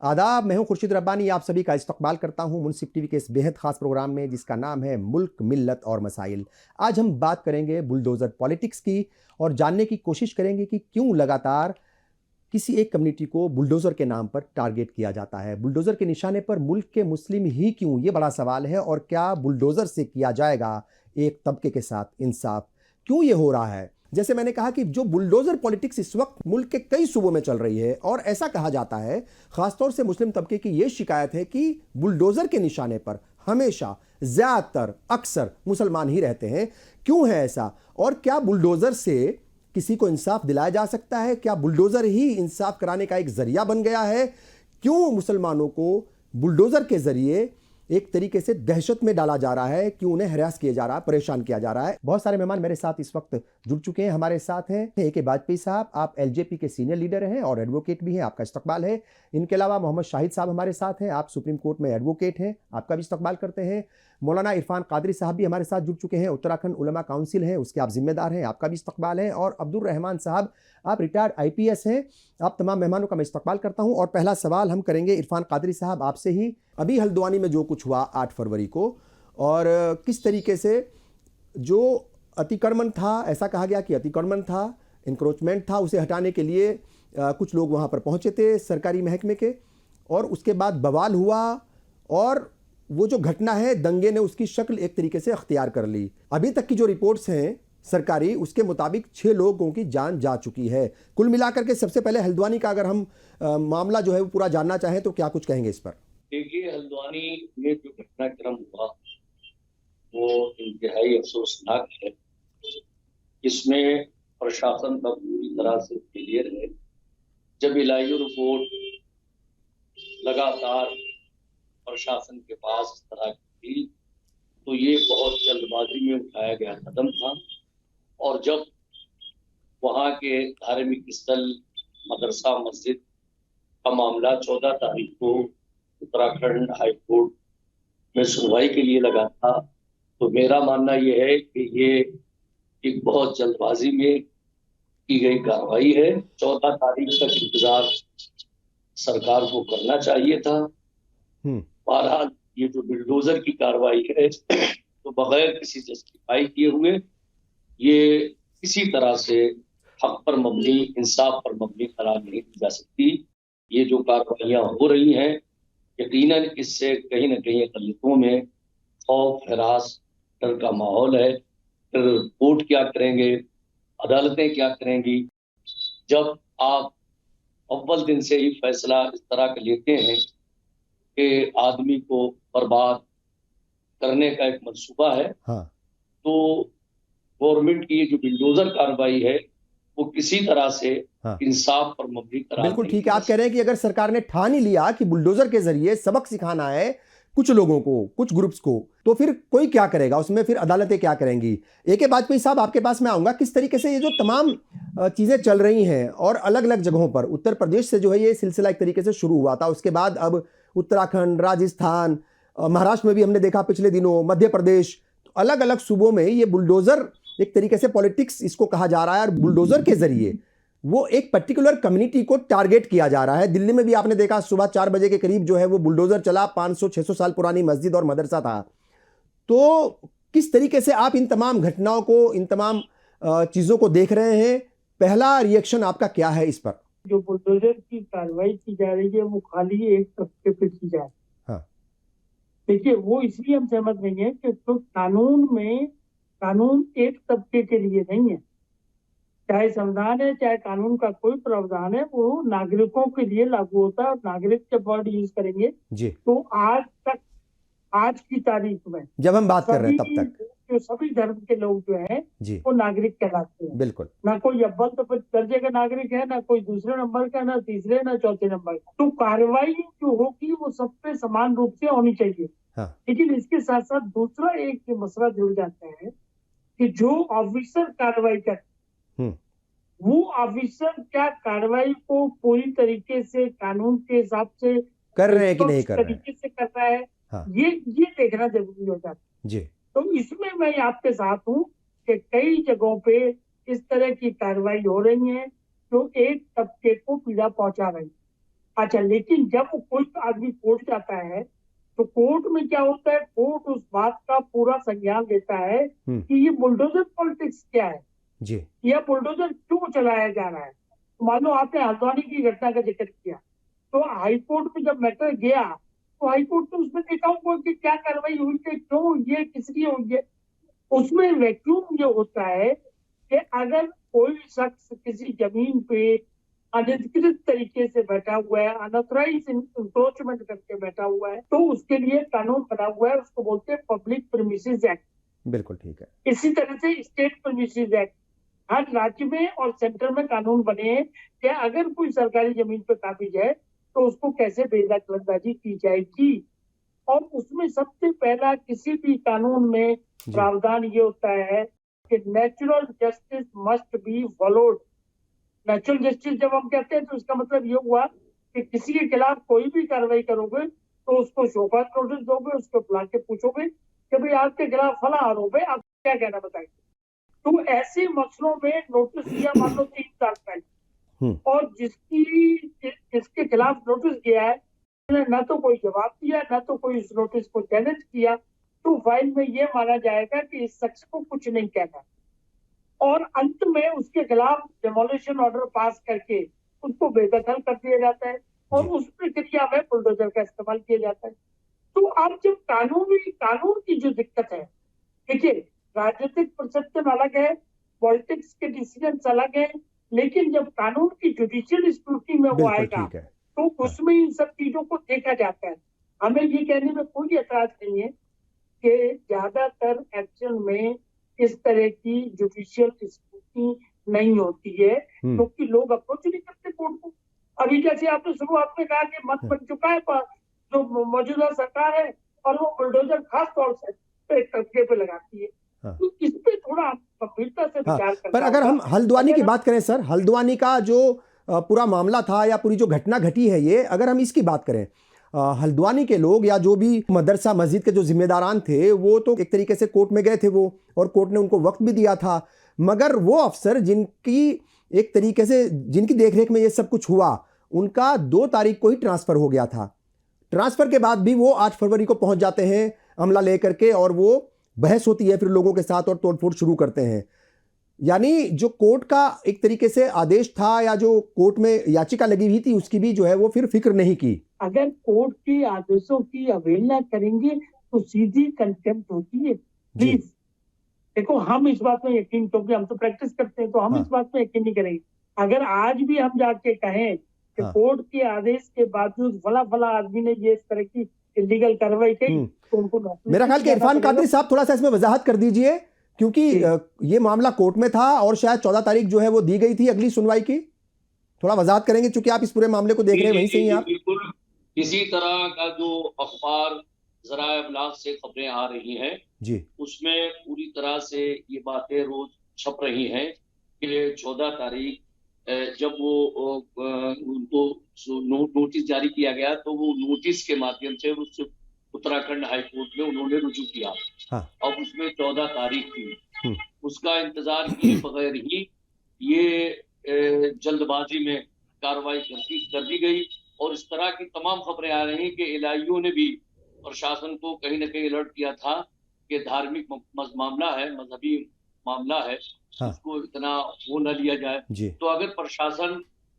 आदाब, मैं हूं खुर्शीद रब्बानी। आप सभी का इस्तकबाल करता हूं मुनसिफ टीवी के इस बेहद खास प्रोग्राम में जिसका नाम है मुल्क मिल्लत और मसाइल। आज हम बात करेंगे बुलडोज़र पॉलिटिक्स की और जानने की कोशिश करेंगे कि क्यों लगातार किसी एक कम्युनिटी को बुलडोज़र के नाम पर टारगेट किया जाता है। बुलडोज़र के निशाने पर मुल्क के मुस्लिम ही क्यों, ये बड़ा सवाल है। और क्या बुलडोज़र से किया जाएगा एक तबके के साथ इंसाफ, क्यों ये हो रहा है? जैसे मैंने कहा कि जो बुलडोज़र पॉलिटिक्स इस वक्त मुल्क के कई सूबों में चल रही है और ऐसा कहा जाता है, खासतौर से मुस्लिम तबके की ये शिकायत है कि बुलडोज़र के निशाने पर हमेशा ज़्यादातर अक्सर मुसलमान ही रहते हैं। क्यों है ऐसा? और क्या बुलडोज़र से किसी को इंसाफ दिलाया जा सकता है? क्या बुलडोज़र ही इंसाफ कराने का एक जरिया बन गया है? क्यों मुसलमानों को बुलडोज़र के जरिए एक तरीके से दहशत में डाला जा रहा है? क्यों उन्हें हरास किया जा रहा है, परेशान किया जा रहा है? बहुत सारे मेहमान मेरे साथ इस वक्त जुड़ चुके हैं। हमारे साथ हैं AK वाजपेयी साहब, आप LJP के सीनियर लीडर हैं और एडवोकेट भी हैं, आपका इस्तकबाल है। इनके अलावा मोहम्मद शाहिद साहब हमारे साथ हैं, आप सुप्रीम कोर्ट में एडवोकेट हैं, आपका भी इस्तकबाल करते हैं। मौलाना इरफान कादरी साहब भी हमारे साथ जुड़ चुके हैं, उत्तराखंड उलमा काउंसिल हैं, उसके आप जिम्मेदार हैं, आपका भी इस्तकबाल है। और अब्दुल रहमान साहब, आप रिटायर्ड IPS हैं। आप तमाम मेहमानों का मैं इस्तकबाल करता हूं। और पहला सवाल हम करेंगे इरफान कादरी साहब आपसे ही। अभी हल्द्वानी में जो कुछ हुआ 8 फरवरी को, और किस तरीके से जो अतिक्रमण था, ऐसा कहा गया कि अतिक्रमण था, इंक्रोचमेंट था, उसे हटाने के लिए कुछ लोग वहाँ पर पहुँचे थे सरकारी महकमे के, और उसके बाद बवाल हुआ और वो जो घटना है दंगे ने उसकी शक्ल एक तरीके से अख्तियार कर ली। अभी तक की जो रिपोर्ट्स हैं सरकारी, उसके मुताबिक 6 लोगों की जान जा चुकी है। कुल मिलाकर के सबसे पहले हल्द्वानी का अगर हम मामला जो है वो पूरा जानना चाहें तो क्या कुछ कहेंगे इस पर? देखिए, हल्द्वानी में जो घटनाक्रम हुआ वो इंतहाई अफसोसनाक है। इसमें प्रशासन का पूरी तरह से फेलियर है। जब इलाही रिपोर्ट लगातार प्रशासन के पास इस तरह की थी तो ये बहुत जल्दबाजी में उठाया गया कदम था। और जब वहाँ के धार्मिक स्थल मदरसा मस्जिद का मामला 14 तारीख को उत्तराखंड हाई कोर्ट में सुनवाई के लिए लगा था, तो मेरा मानना यह है कि ये एक बहुत जल्दबाजी में की गई कार्रवाई है। 14 तारीख तक इंतजार सरकार को करना चाहिए था। बहरहाल ये जो बुलडोजर की कार्रवाई है तो बगैर किसी जस्टिफाई किए हुए ये किसी तरह से हक पर मबनी, इंसाफ पर मबनी करार नहीं दी जा सकती। ये जो कार्रवाइयां हो रही हैं यकीनन इससे कहीं न कहीं अकलियतों में खौफ, हरास, डर का माहौल है। फिर कोर्ट क्या करेंगे, अदालतें क्या करेंगी? जब आप अव्वल दिन से ही फैसला इस तरह का लेते हैं कि आदमी को बर्बाद करने का एक मंसूबा है, हाँ। तो गवर्नमेंट की ये जो बुलडोजर कार्रवाई है वो किसी तरह से इंसाफ पर मबनी करार बिल्कुल ठीक है। आप कह रहे हैं कि अगर सरकार ने ठान ही लिया कि बुलडोजर के जरिए सबक सिखाना है कुछ लोगों को, कुछ ग्रुप्स को, तो फिर कोई क्या करेगा उसमें? फिर अदालतें क्या करेंगी? AK वाजपेयी साहब, आपके पास मैं आऊंगा। किस तरीके से ये जो तमाम चीजें चल रही हैं और अलग अलग जगहों पर, उत्तर प्रदेश से जो है ये सिलसिला एक तरीके से शुरू हुआ था, उसके बाद अब उत्तराखंड, राजस्थान, महाराष्ट्र में भी हमने देखा पिछले दिनों, मध्य प्रदेश, अलग अलग सूबों में ये बुलडोजर एक तरीके से पॉलिटिक्स इसको कहा जा रहा है। और बुलडोजर के जरिए वो एक पर्टिकुलर कम्युनिटी को टारगेट किया जा रहा है। दिल्ली में भी आपने देखा सुबह 4 बजे के करीब जो है वो बुलडोजर चला, 500-600 साल पुरानी मस्जिद और मदरसा था। तो किस तरीके से आप इन तमाम घटनाओं को, इन तमाम चीजों को देख रहे हैं? पहला रिएक्शन आपका क्या है इस पर? जो बुलडोजर की कार्रवाई की जा रही है वो खाली एक तबके पे की जा रही है। हाँ। देखिए, वो इसलिए हम सहमत नहीं है कि तो कानून एक तबके के लिए नहीं है। चाहे संविधान है, चाहे कानून का कोई प्रावधान है, वो नागरिकों के लिए लागू होता है। और नागरिक के वर्ड यूज करेंगे जी। तो आज की तारीख में जब हम बात कर रहे हैं तब तक जो सभी धर्म के लोग जो हैं वो नागरिक कहलाते हैं। बिल्कुल। ना कोई अव्वल दर्जे का नागरिक है, ना कोई दूसरे नंबर का, ना तीसरे, ना चौथे नंबर का। तो कार्रवाई जो होगी वो सब पे समान रूप से होनी चाहिए। हाँ। लेकिन इसके साथ साथ दूसरा एक मसला जुड़ जाता है कि जो ऑफिसर कार्रवाई करते वो ऑफिसर क्या कार्रवाई को पूरी तरीके से कानून के हिसाब से कर रहे हैं कि नहीं कर रहे तरीके से कर रहा है? हाँ। ये देखना जरूरी हो जाता है जी। तो इसमें मैं आपके साथ हूँ कि कई जगहों पे इस तरह की कार्रवाई हो रही है जो एक तबके को पीड़ा पहुंचा रही है। अच्छा, लेकिन जब कोई आदमी कोर्ट जाता है तो कोर्ट में क्या होता है, कोर्ट उस बात का पूरा संज्ञान लेता है कि ये बुलडोजर पॉलिटिक्स क्या है, जी या बुलडोजर क्यों चलाया जा रहा है। मान लो आपने हल्द्वानी की घटना का जिक्र किया, तो हाईकोर्ट में जब मैटर गया तो हाईकोर्ट ने उसमें देखा होगा कि क्या कार्रवाई हुई है, क्यों हुई है, किस लिए हुई है। उसमें वैक्यूम ये होता है कि अगर कोई शख्स किसी जमीन पे अनधिकृत तरीके से बैठा हुआ है, अनऑथराइज इंक्रोचमेंट करके बैठा हुआ है, तो उसके लिए कानून बना हुआ है, उसको बोलते हैं पब्लिक प्रीमिसेस एक्ट। बिल्कुल ठीक है। इसी तरह से स्टेट प्रीमिसेस एक्ट, हर राज्य में और सेंटर में कानून बने हैं कि अगर कोई सरकारी जमीन पे काबिज है तो उसको कैसे बेदखलंदाजी की जाएगी। और उसमें सबसे पहला किसी भी कानून में प्रावधान ये होता है कि natural justice must be followed. Natural justice जब हम कहते हैं तो इसका मतलब ये हुआ कि किसी के खिलाफ कोई भी कार्रवाई करोगे तो उसको शोकॉज नोटिस दोगे, उसको बुला के पूछोगे कि भाई आपके खिलाफ फला आरोप है, आप क्या कहना बताएंगे। तो ऐसे मसलों में नोटिस दिया मान लो 3 साल पहले, और जिसके खिलाफ नोटिस गया है न तो कोई जवाब दिया, न तो कोई उस नोटिस को चैलेंज किया, तो फाइल में ये माना जाएगा कि इस शख्स को कुछ नहीं कहना, और अंत में उसके खिलाफ डेमोलिशन ऑर्डर पास करके उसको बेदखल कर दिया जाता है, और उस प्रक्रिया में बुलडोजर का इस्तेमाल किया जाता है। तो अब जब कानून की जो दिक्कत है, देखिए राजनीतिक परसेप्शन अलग है, पॉलिटिक्स के डिसीजन अलग है, लेकिन जब कानून की जुडिशियल स्क्रूटनी में वो आएगा तो उसमें इन सब चीजों को देखा जाता है। हमें ये कहने में कोई एतराज नहीं है कि ज्यादातर एक्शन में इस तरह की जुडिशियल स्क्रूटनी नहीं होती है, क्योंकि लोग अप्रोच नहीं करते कोर्ट को। अभी जैसे आपने शुरुआत में कहा कि मन बन चुका है जो मौजूदा सरकार है, और वो बुलडोजर खास तौर से कब्जे पे लगाती है। तो इस पे थोड़ा गंभीरता से विचार करना। पर अगर हम हल्द्वानी की बात करें सर, हल्द्वानी का जो पूरा मामला था या पूरी जो घटना घटी है, ये अगर हम इसकी बात करें, हल्द्वानी के लोग या जो भी मदरसा मस्जिद के जो जिम्मेदारान थे वो तो एक तरीके से कोर्ट में गए थे वो, और कोर्ट ने उनको वक्त भी दिया था, मगर वो अफसर जिनकी एक तरीके से जिनकी देखरेख में ये सब कुछ हुआ, उनका 2 तारीख को ही ट्रांसफर हो गया था। ट्रांसफर के बाद भी वो 8 फरवरी को पहुंच जाते हैं अमला लेकर के, और वो बहस होती है फिर लोगों के साथ और तोड़फोड़ शुरू करते हैं। यानी जो कोर्ट का एक तरीके से आदेश था या जो कोर्ट में याचिका लगी हुई थी उसकी भी जो है वो फिर फिक्र नहीं की। अगर कोर्ट के आदेशों की अवहेलना करेंगे तो सीधी कंटेम्प्ट होती है। प्लीज देखो, हम इस बात में यकीन, क्योंकि हम तो प्रैक्टिस करते हैं, तो हम इस बात में यकीन नहीं करेंगे। अगर आज भी हम जाके कहें कि कोर्ट के आदेश के बावजूद फला आदमी ने ये इस तरह की इलीगल कार्रवाई की, तो उनको मेरा ख्याल कि इरफान कादरी साहब थोड़ा सा इसमें वजाहत कर दीजिए, क्योंकि ये मामला कोर्ट में था और शायद 14 तारीख जो है वो दी गई थी अगली सुनवाई की। थोड़ा वजाहत करेंगे, क्योंकि आप इस पूरे मामले को देख रहे हैं वहीं से ही आप। बिल्कुल इसी तरह का जो अखबार ज़राए अबलाग से खबरें आ रही हैं जी, उसमें पूरी तरह से ये बातें रोज छप रही हैं कि 14 तारीख जब वो उनको नोटिस जारी किया गया, तो वो नोटिस के माध्यम से उस उत्तराखंड हाईकोर्ट में उन्होंने रुजू किया। अब उसमें 14 तारीख थी, उसका इंतजार किए बगैर ही ये जल्दबाजी में कार्रवाई कर दी गई, और इस तरह की तमाम खबरें आ रही हैं कि एलआईयू ने भी प्रशासन को कहीं ना कहीं अलर्ट किया था कि धार्मिक मामला है, मजहबी मामला है, उसको इतना वो न लिया जाए। तो अगर प्रशासन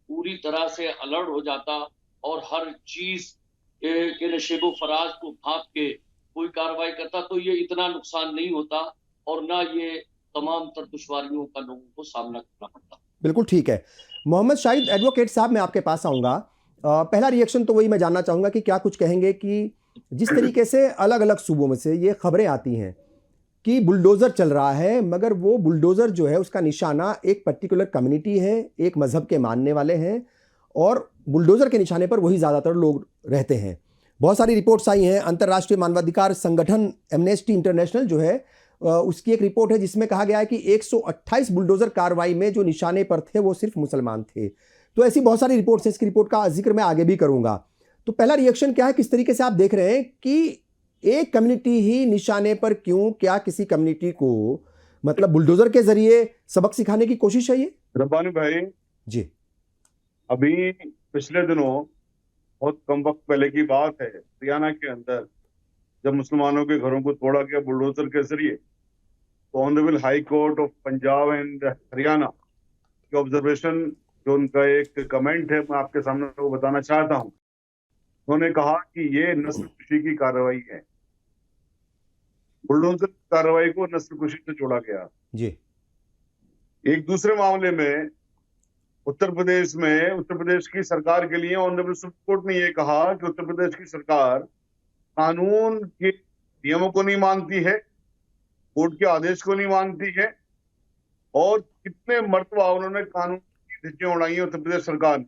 पूरी तरह से अलर्ट हो जाता और हर चीज के नशेबो फराज को भांप के कोई कार्रवाई करता, तो ये इतना नुकसान नहीं होता और ना ये तमाम तर दुश्वारियों का लोगों को सामना करना पड़ता। बिल्कुल ठीक है। मोहम्मद शाहिद एडवोकेट साहब, मैं आपके पास आऊँगा। पहला रिएक्शन तो वही मैं जानना चाहूँगा कि क्या कुछ कहेंगे कि जिस तरीके से अलग अलग सूबों में से ये खबरें आती हैं कि बुलडोज़र चल रहा है, मगर वो बुलडोज़र जो है उसका निशाना एक पर्टिकुलर कम्युनिटी है, एक मज़हब के मानने वाले हैं, और बुलडोज़र के निशाने पर वही ज़्यादातर लोग रहते हैं। बहुत सारी रिपोर्ट्स आई हैं। अंतर्राष्ट्रीय मानवाधिकार संगठन एमनेस्टी इंटरनेशनल जो है उसकी एक रिपोर्ट है जिसमें कहा गया है कि 128 बुलडोज़र कार्रवाई में जो निशाने पर थे वो सिर्फ मुसलमान थे। तो ऐसी बहुत सारी रिपोर्ट्स हैं, इसकी रिपोर्ट का जिक्र मैं आगे भी करूँगा। तो पहला रिएक्शन क्या है, किस तरीके से आप देख रहे हैं कि एक कम्युनिटी ही निशाने पर क्यों? क्या किसी कम्युनिटी को मतलब बुलडोज़र के जरिए सबक सिखाने की कोशिश है ये? रब्बानी भाई जी, अभी पिछले दिनों बहुत कम वक्त पहले की बात है, हरियाणा के अंदर जब मुसलमानों के घरों को तोड़ा गया बुलडोजर के जरिए, तो honourable high court of Punjab and Haryana की ऑब्जर्वेशन, जो उनका एक कमेंट है, मैं आपके सामने वो बताना चाहता हूँ। उन्होंने कहा कि ये नस्लकुशी की कार्रवाई है, बुलडोजर कार्रवाई को नस्लकुशी से जोड़ा गया। जी। एक दूसरे मामले में उत्तर प्रदेश की सरकार के लिए ऑनरेबल सुप्रीम कोर्ट ने ये कहा कि उत्तर प्रदेश की सरकार कानून के नियमों को नहीं मानती है, कोर्ट के आदेश को नहीं मानती है, और कितने मर्तबा उन्होंने कानून की धज्जियां उड़ाई है उत्तर प्रदेश सरकार ने।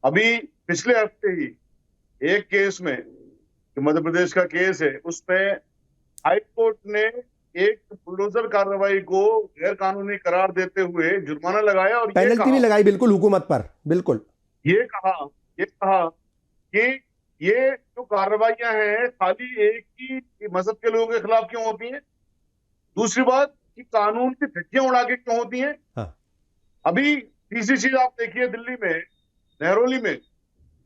अभी पिछले हफ्ते ही एक केस में, जो मध्य प्रदेश का केस है, उसमें हाई कोर्ट ने एक बुलडोजर कार्रवाई को गैर कानूनी करार देते हुए जुर्माना लगाया और पेनल्टी भी लगाई, बिल्कुल हुकूमत पर, बिल्कुल ये कहा कि ये जो कार्रवाइयां हैं खाली एक ही मजहब के लोगों के खिलाफ क्यों होती हैं, दूसरी बात कि कानून की धज्जियां उड़ा के क्यों होती हैं। हाँ। अभी तीसरी चीज आप देखिए, दिल्ली में नेहरोली में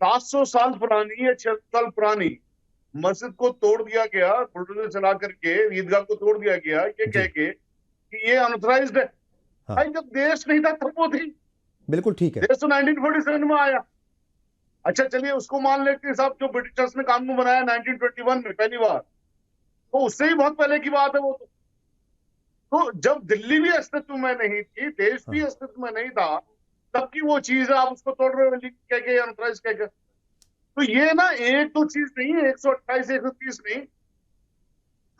700 साल पुरानी या 600 साल पुरानी मस्जिद को तोड़ दिया गया, बुलडोजर चला करके ईदगाह को तोड़ दिया गया, ये कह के कि ये अनऑथराइज्ड है। हाँ। भाई जब देश नहीं था तब वो थी, बिल्कुल ठीक है। देश तो 1947 में आया। अच्छा चलिए उसको मान लेते हैं साहब, जो ब्रिटिशर्स ने कानून बनाया 1921 में पहली बार, तो उससे ही बहुत पहले की बात है वो तो जब दिल्ली भी अस्तित्व में नहीं थी, देश भी अस्तित्व में नहीं था, तब की वो चीज है, आप उसको तोड़ रहे हो कह के, अनऑथराइज्ड कह के। तो ये ना एक तो चीज नहीं है, 128 130 नहीं,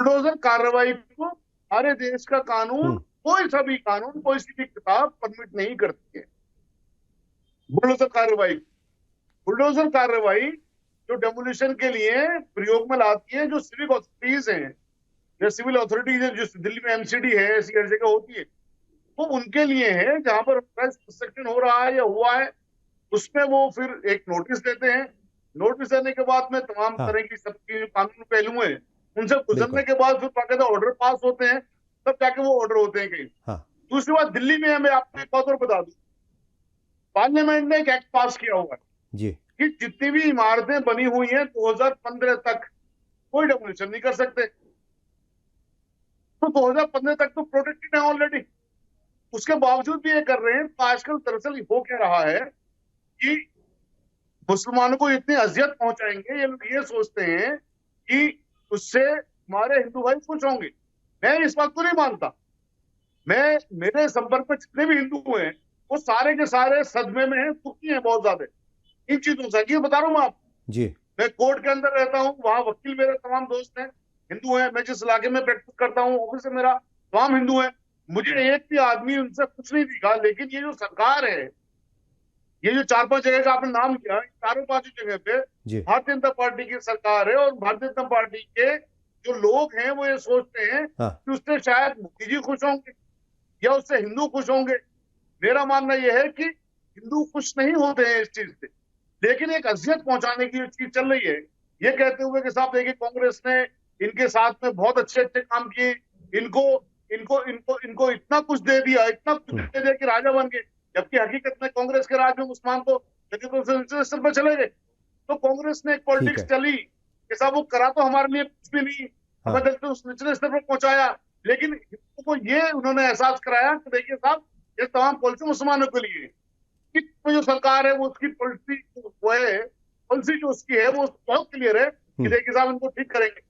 बुलडोजर कार्रवाई को हमारे देश का कानून, कोई सा भी कानून, कोई सी भी किताब परमिट नहीं करती है। बुलडोजर कार्रवाई जो डेमोलिशन के लिए प्रयोग में लाती है, जो सिविक अथॉरिटीज हैं या सिविल अथॉरिटीज है, जो दिल्ली में एमसीडी है, ऐसी हर जगह होती है, वो उनके लिए है जहां पर कंस्ट्रक्शन हो रहा है या हुआ है, उसमें वो फिर एक नोटिस देते हैं। नोटिस देने के बाद में तमाम तरह की सबकी कानून पहलू हैं, उनसे गुजरने के बाद फिर बाकायदा ऑर्डर पास होते हैं, तब जाके वो ऑर्डर होते हैं कहीं। दूसरी बात, दिल्ली में मैं आपको एक बात और बता दूं, पार्लियामेंट ने एक एक्ट पास किया हुआ है जी कि जितनी भी इमारतें बनी हुई हैं 2015 तक कोई डेमोलिशन नहीं कर सकते। तो 2015 तक तो प्रोटेक्टेड है ऑलरेडी, उसके बावजूद भी ये कर रहे हैं। तो आजकल दरअसल हो क्या रहा है कि मुसलमानों को इतनी अजियत पहुंचाएंगे, ये लोग ये सोचते हैं कि उससे हमारे हिंदू भाई खुश होंगे। मैं इस बात को नहीं मानता। मेरे संपर्क में जितने भी हिंदू हैं वो सारे के सारे सदमे में हैं, दुखी हैं बहुत ज्यादा इन चीजों से। ये बता रहा हूँ मैं आपको जी। मैं कोर्ट के अंदर रहता हूँ, वहां वकील मेरे तमाम दोस्त हैं, हिंदू हैं। मैं जिस इलाके में प्रैक्टिस करता हूँ, ऑफिस से मेरा तमाम हिंदू हैं। मुझे एक भी आदमी उनसे कुछ नहीं दिखा। लेकिन ये जो सरकार है, ये जो 4-5 जगह का आपने नाम लिया, चारों 5 जगह पे भारतीय जनता पार्टी की सरकार है, और भारतीय जनता पार्टी के जो लोग हैं वो ये सोचते हैं कि उससे शायद मोदी जी खुश होंगे या उससे हिंदू खुश होंगे। मेरा मानना यह है कि हिंदू खुश नहीं होते हैं इस चीज से, लेकिन एक अजियत पहुंचाने की चीज चल रही है, ये कहते हुए कि साहब देखिए कांग्रेस ने इनके साथ में बहुत अच्छे काम किए, इनको इनको इनको इनको इतना कुछ दे दिया, इतना कुछ दे दिया कि राजा बन गए। जबकि हकीकत में कांग्रेस के राज में मुसलमान तो निचले स्तर पर चले गए। तो कांग्रेस ने एक पॉलिटिक्स चली कि साहब वो करा तो हमारे लिए कुछ भी नहीं, हमें तो उस निचले स्तर पर पहुंचाया। लेकिन हिंदुओं को ये उन्होंने एहसास कराया कि देखिए साहब ये तमाम पॉलिसी मुसलमानों के लिए, कि जो सरकार है वो उसकी पॉलिसी जो उसकी है वो बहुत क्लियर है कि देखिए साहब इनको ठीक करेंगे,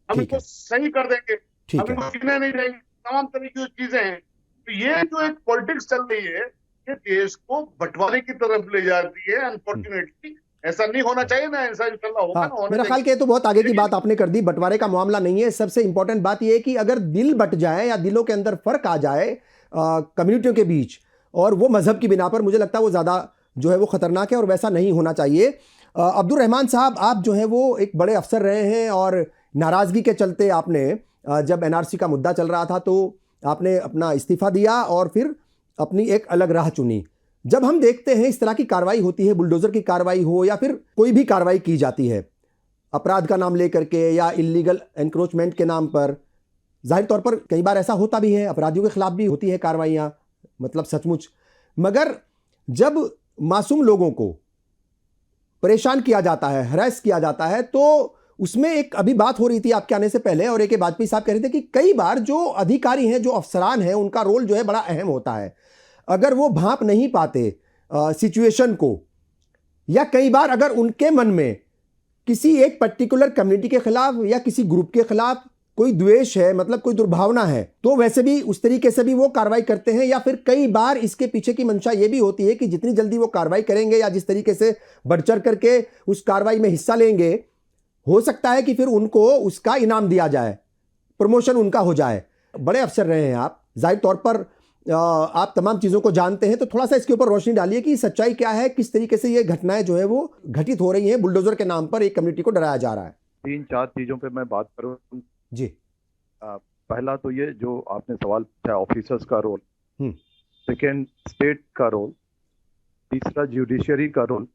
हम इनको सही कर देंगे, हम इनको जीने नहीं देंगे, तमाम तरह की जो चीजें हैं। तो ये जो एक पॉलिटिक्स चल रही है, ये देश को बंटवारे की तरफ ले जाती है। अनफॉर्चुनेटली ऐसा नहीं होना चाहिए ना, ऐसा इंशाल्लाह होगा। मेरा ख्याल के तो बहुत आगे की बात आपने कर दी। बंटवारे का मामला नहीं है, सबसे इंपॉर्टेंट बात यह है कि अगर दिल बट जाए या दिलों के अंदर फर्क आ जाए कम्युनिटियों के बीच, और वो मजहब की बिना पर, मुझे लगता है वो ज़्यादा जो है वो खतरनाक है और वैसा नहीं होना चाहिए। अब्दुल रहमान साहब, आप जो है वो एक बड़े अफसर रहे हैं, और नाराज़गी के चलते आपने जब एनआरसी का मुद्दा चल रहा था तो आपने अपना इस्तीफ़ा दिया और फिर अपनी एक अलग राह चुनी। जब हम देखते हैं इस तरह की कार्रवाई होती है, बुलडोज़र की कार्रवाई हो या फिर कोई भी कार्रवाई की जाती है अपराध का नाम लेकर के या इलीगल एनक्रोचमेंट के नाम पर, जाहिर तौर पर कई बार ऐसा होता भी है, अपराधियों के खिलाफ भी होती है कार्रवाइयाँ, मतलब सचमुच। मगर जब मासूम लोगों को परेशान किया जाता है, हरास किया जाता है, तो उसमें एक अभी बात हो रही थी आपके आने से पहले, और एक वाजपेयी साहब कह रहे थे कि कई बार जो अधिकारी हैं, जो अफसरान हैं, उनका रोल जो है बड़ा अहम होता है। अगर वो भांप नहीं पाते सिचुएशन को, या कई बार अगर उनके मन में किसी एक पर्टिकुलर कम्युनिटी के खिलाफ या किसी ग्रुप के खिलाफ कोई द्वेष है, मतलब कोई दुर्भावना है, तो वैसे भी उस तरीके से भी वो कार्रवाई करते हैं। या फिर कई बार इसके पीछे की मंशा ये भी होती है कि जितनी जल्दी वो कार्रवाई करेंगे या जिस तरीके से बढ़ चढ़ करके उस कार्रवाई में हिस्सा लेंगे, हो सकता है कि फिर उनको उसका इनाम दिया जाए, प्रमोशन उनका हो जाए। बड़े अफसर रहे हैं आप, जाहिर तौर पर आप तमाम चीज़ों को जानते हैं, तो थोड़ा सा इसके ऊपर रोशनी डालिए कि सच्चाई क्या है, किस तरीके से ये घटनाएं जो है वो घटित हो रही हैं, बुलडोजर के नाम पर एक कम्युनिटी को डराया जा रहा है। 3-4 चीजों पे मैं बात करूं जी। पहला तो ये जो आपने सवाल पूछा, ऑफिसर्स का रोल, हम्म। सेकेंड स्टेट का रोल, तीसरा जुडिशरी का रोल,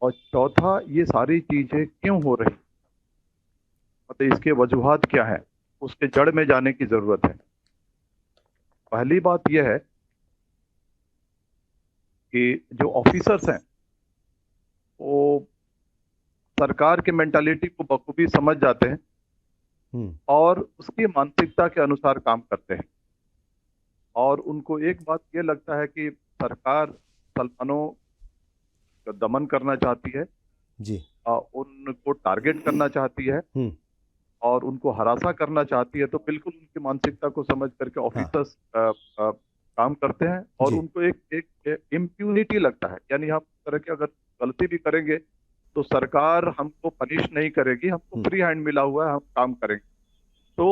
और चौथा ये सारी चीजें क्यों हो रही, मतलब इसके वजूहात क्या है, उसके जड़ में जाने की जरूरत है। पहली बात यह है कि जो ऑफिसर्स हैं वो सरकार के मेंटालिटी को बखूबी समझ जाते हैं और उसकी मानसिकता के अनुसार काम करते हैं, और उनको एक बात ये लगता है कि सरकार मुसलमानों का दमन करना चाहती है जी, उनको टारगेट करना चाहती है और उनको हरासा करना चाहती है। तो बिल्कुल उनकी मानसिकता को समझ करके ऑफिसर्स काम करते हैं, और उनको एक इम्प्यूनिटी लगता है, यानी हम तरह के अगर गलती भी करेंगे तो सरकार हमको पनिश नहीं करेगी, हमको फ्री हैंड मिला हुआ है, हम काम करेंगे। तो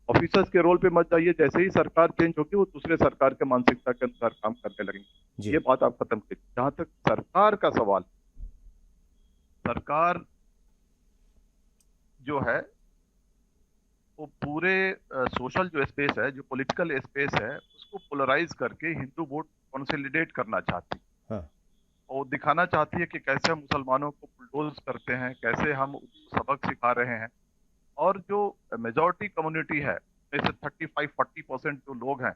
ऑफिसर्स के रोल पे मत जाइए, जैसे ही सरकार चेंज होगी वो दूसरे सरकार के मानसिकता के अनुसार काम करने लगेंगे। ये बात आप खत्म कीजिए। जहां तक सरकार का सवाल, सरकार जो है वो पूरे सोशल जो स्पेस है, जो पॉलिटिकल स्पेस है, उसको पोलराइज करके हिंदू वोट कंसोलिडेट करना चाहती है। और दिखाना चाहती है कि कैसे हम मुसलमानों को बुलडोज करते हैं, कैसे हम सबक सिखा रहे हैं। और जो मेजॉरिटी कम्युनिटी है, जैसे 35-40% जो लोग हैं,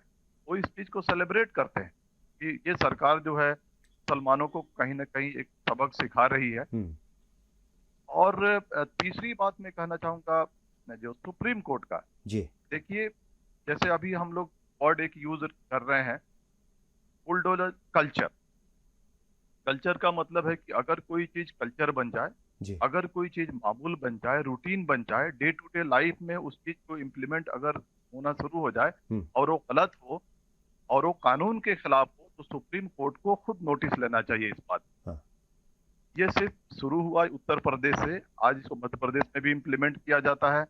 वो इस चीज को सेलिब्रेट करते हैं कि ये सरकार जो है मुसलमानों को कहीं ना कहीं एक सबक सिखा रही है। और तीसरी बात मैं कहना चाहूंगा जो सुप्रीम कोर्ट का, जी देखिए जैसे अभी हम लोग वर्ड एक यूज कर रहे हैं, बुलडोजर कल्चर। कल्चर का मतलब है कि अगर कोई चीज कल्चर बन जाए, अगर कोई चीज मामूल बन जाए, रूटीन बन जाए, डे टू डे लाइफ में उस चीज को इम्प्लीमेंट अगर होना शुरू हो जाए और वो गलत हो और वो कानून के खिलाफ हो, तो सुप्रीम कोर्ट को खुद नोटिस लेना चाहिए इस बात। ये सिर्फ शुरू हुआ उत्तर प्रदेश से, आज इसको मध्य प्रदेश में भी इम्प्लीमेंट किया जाता है,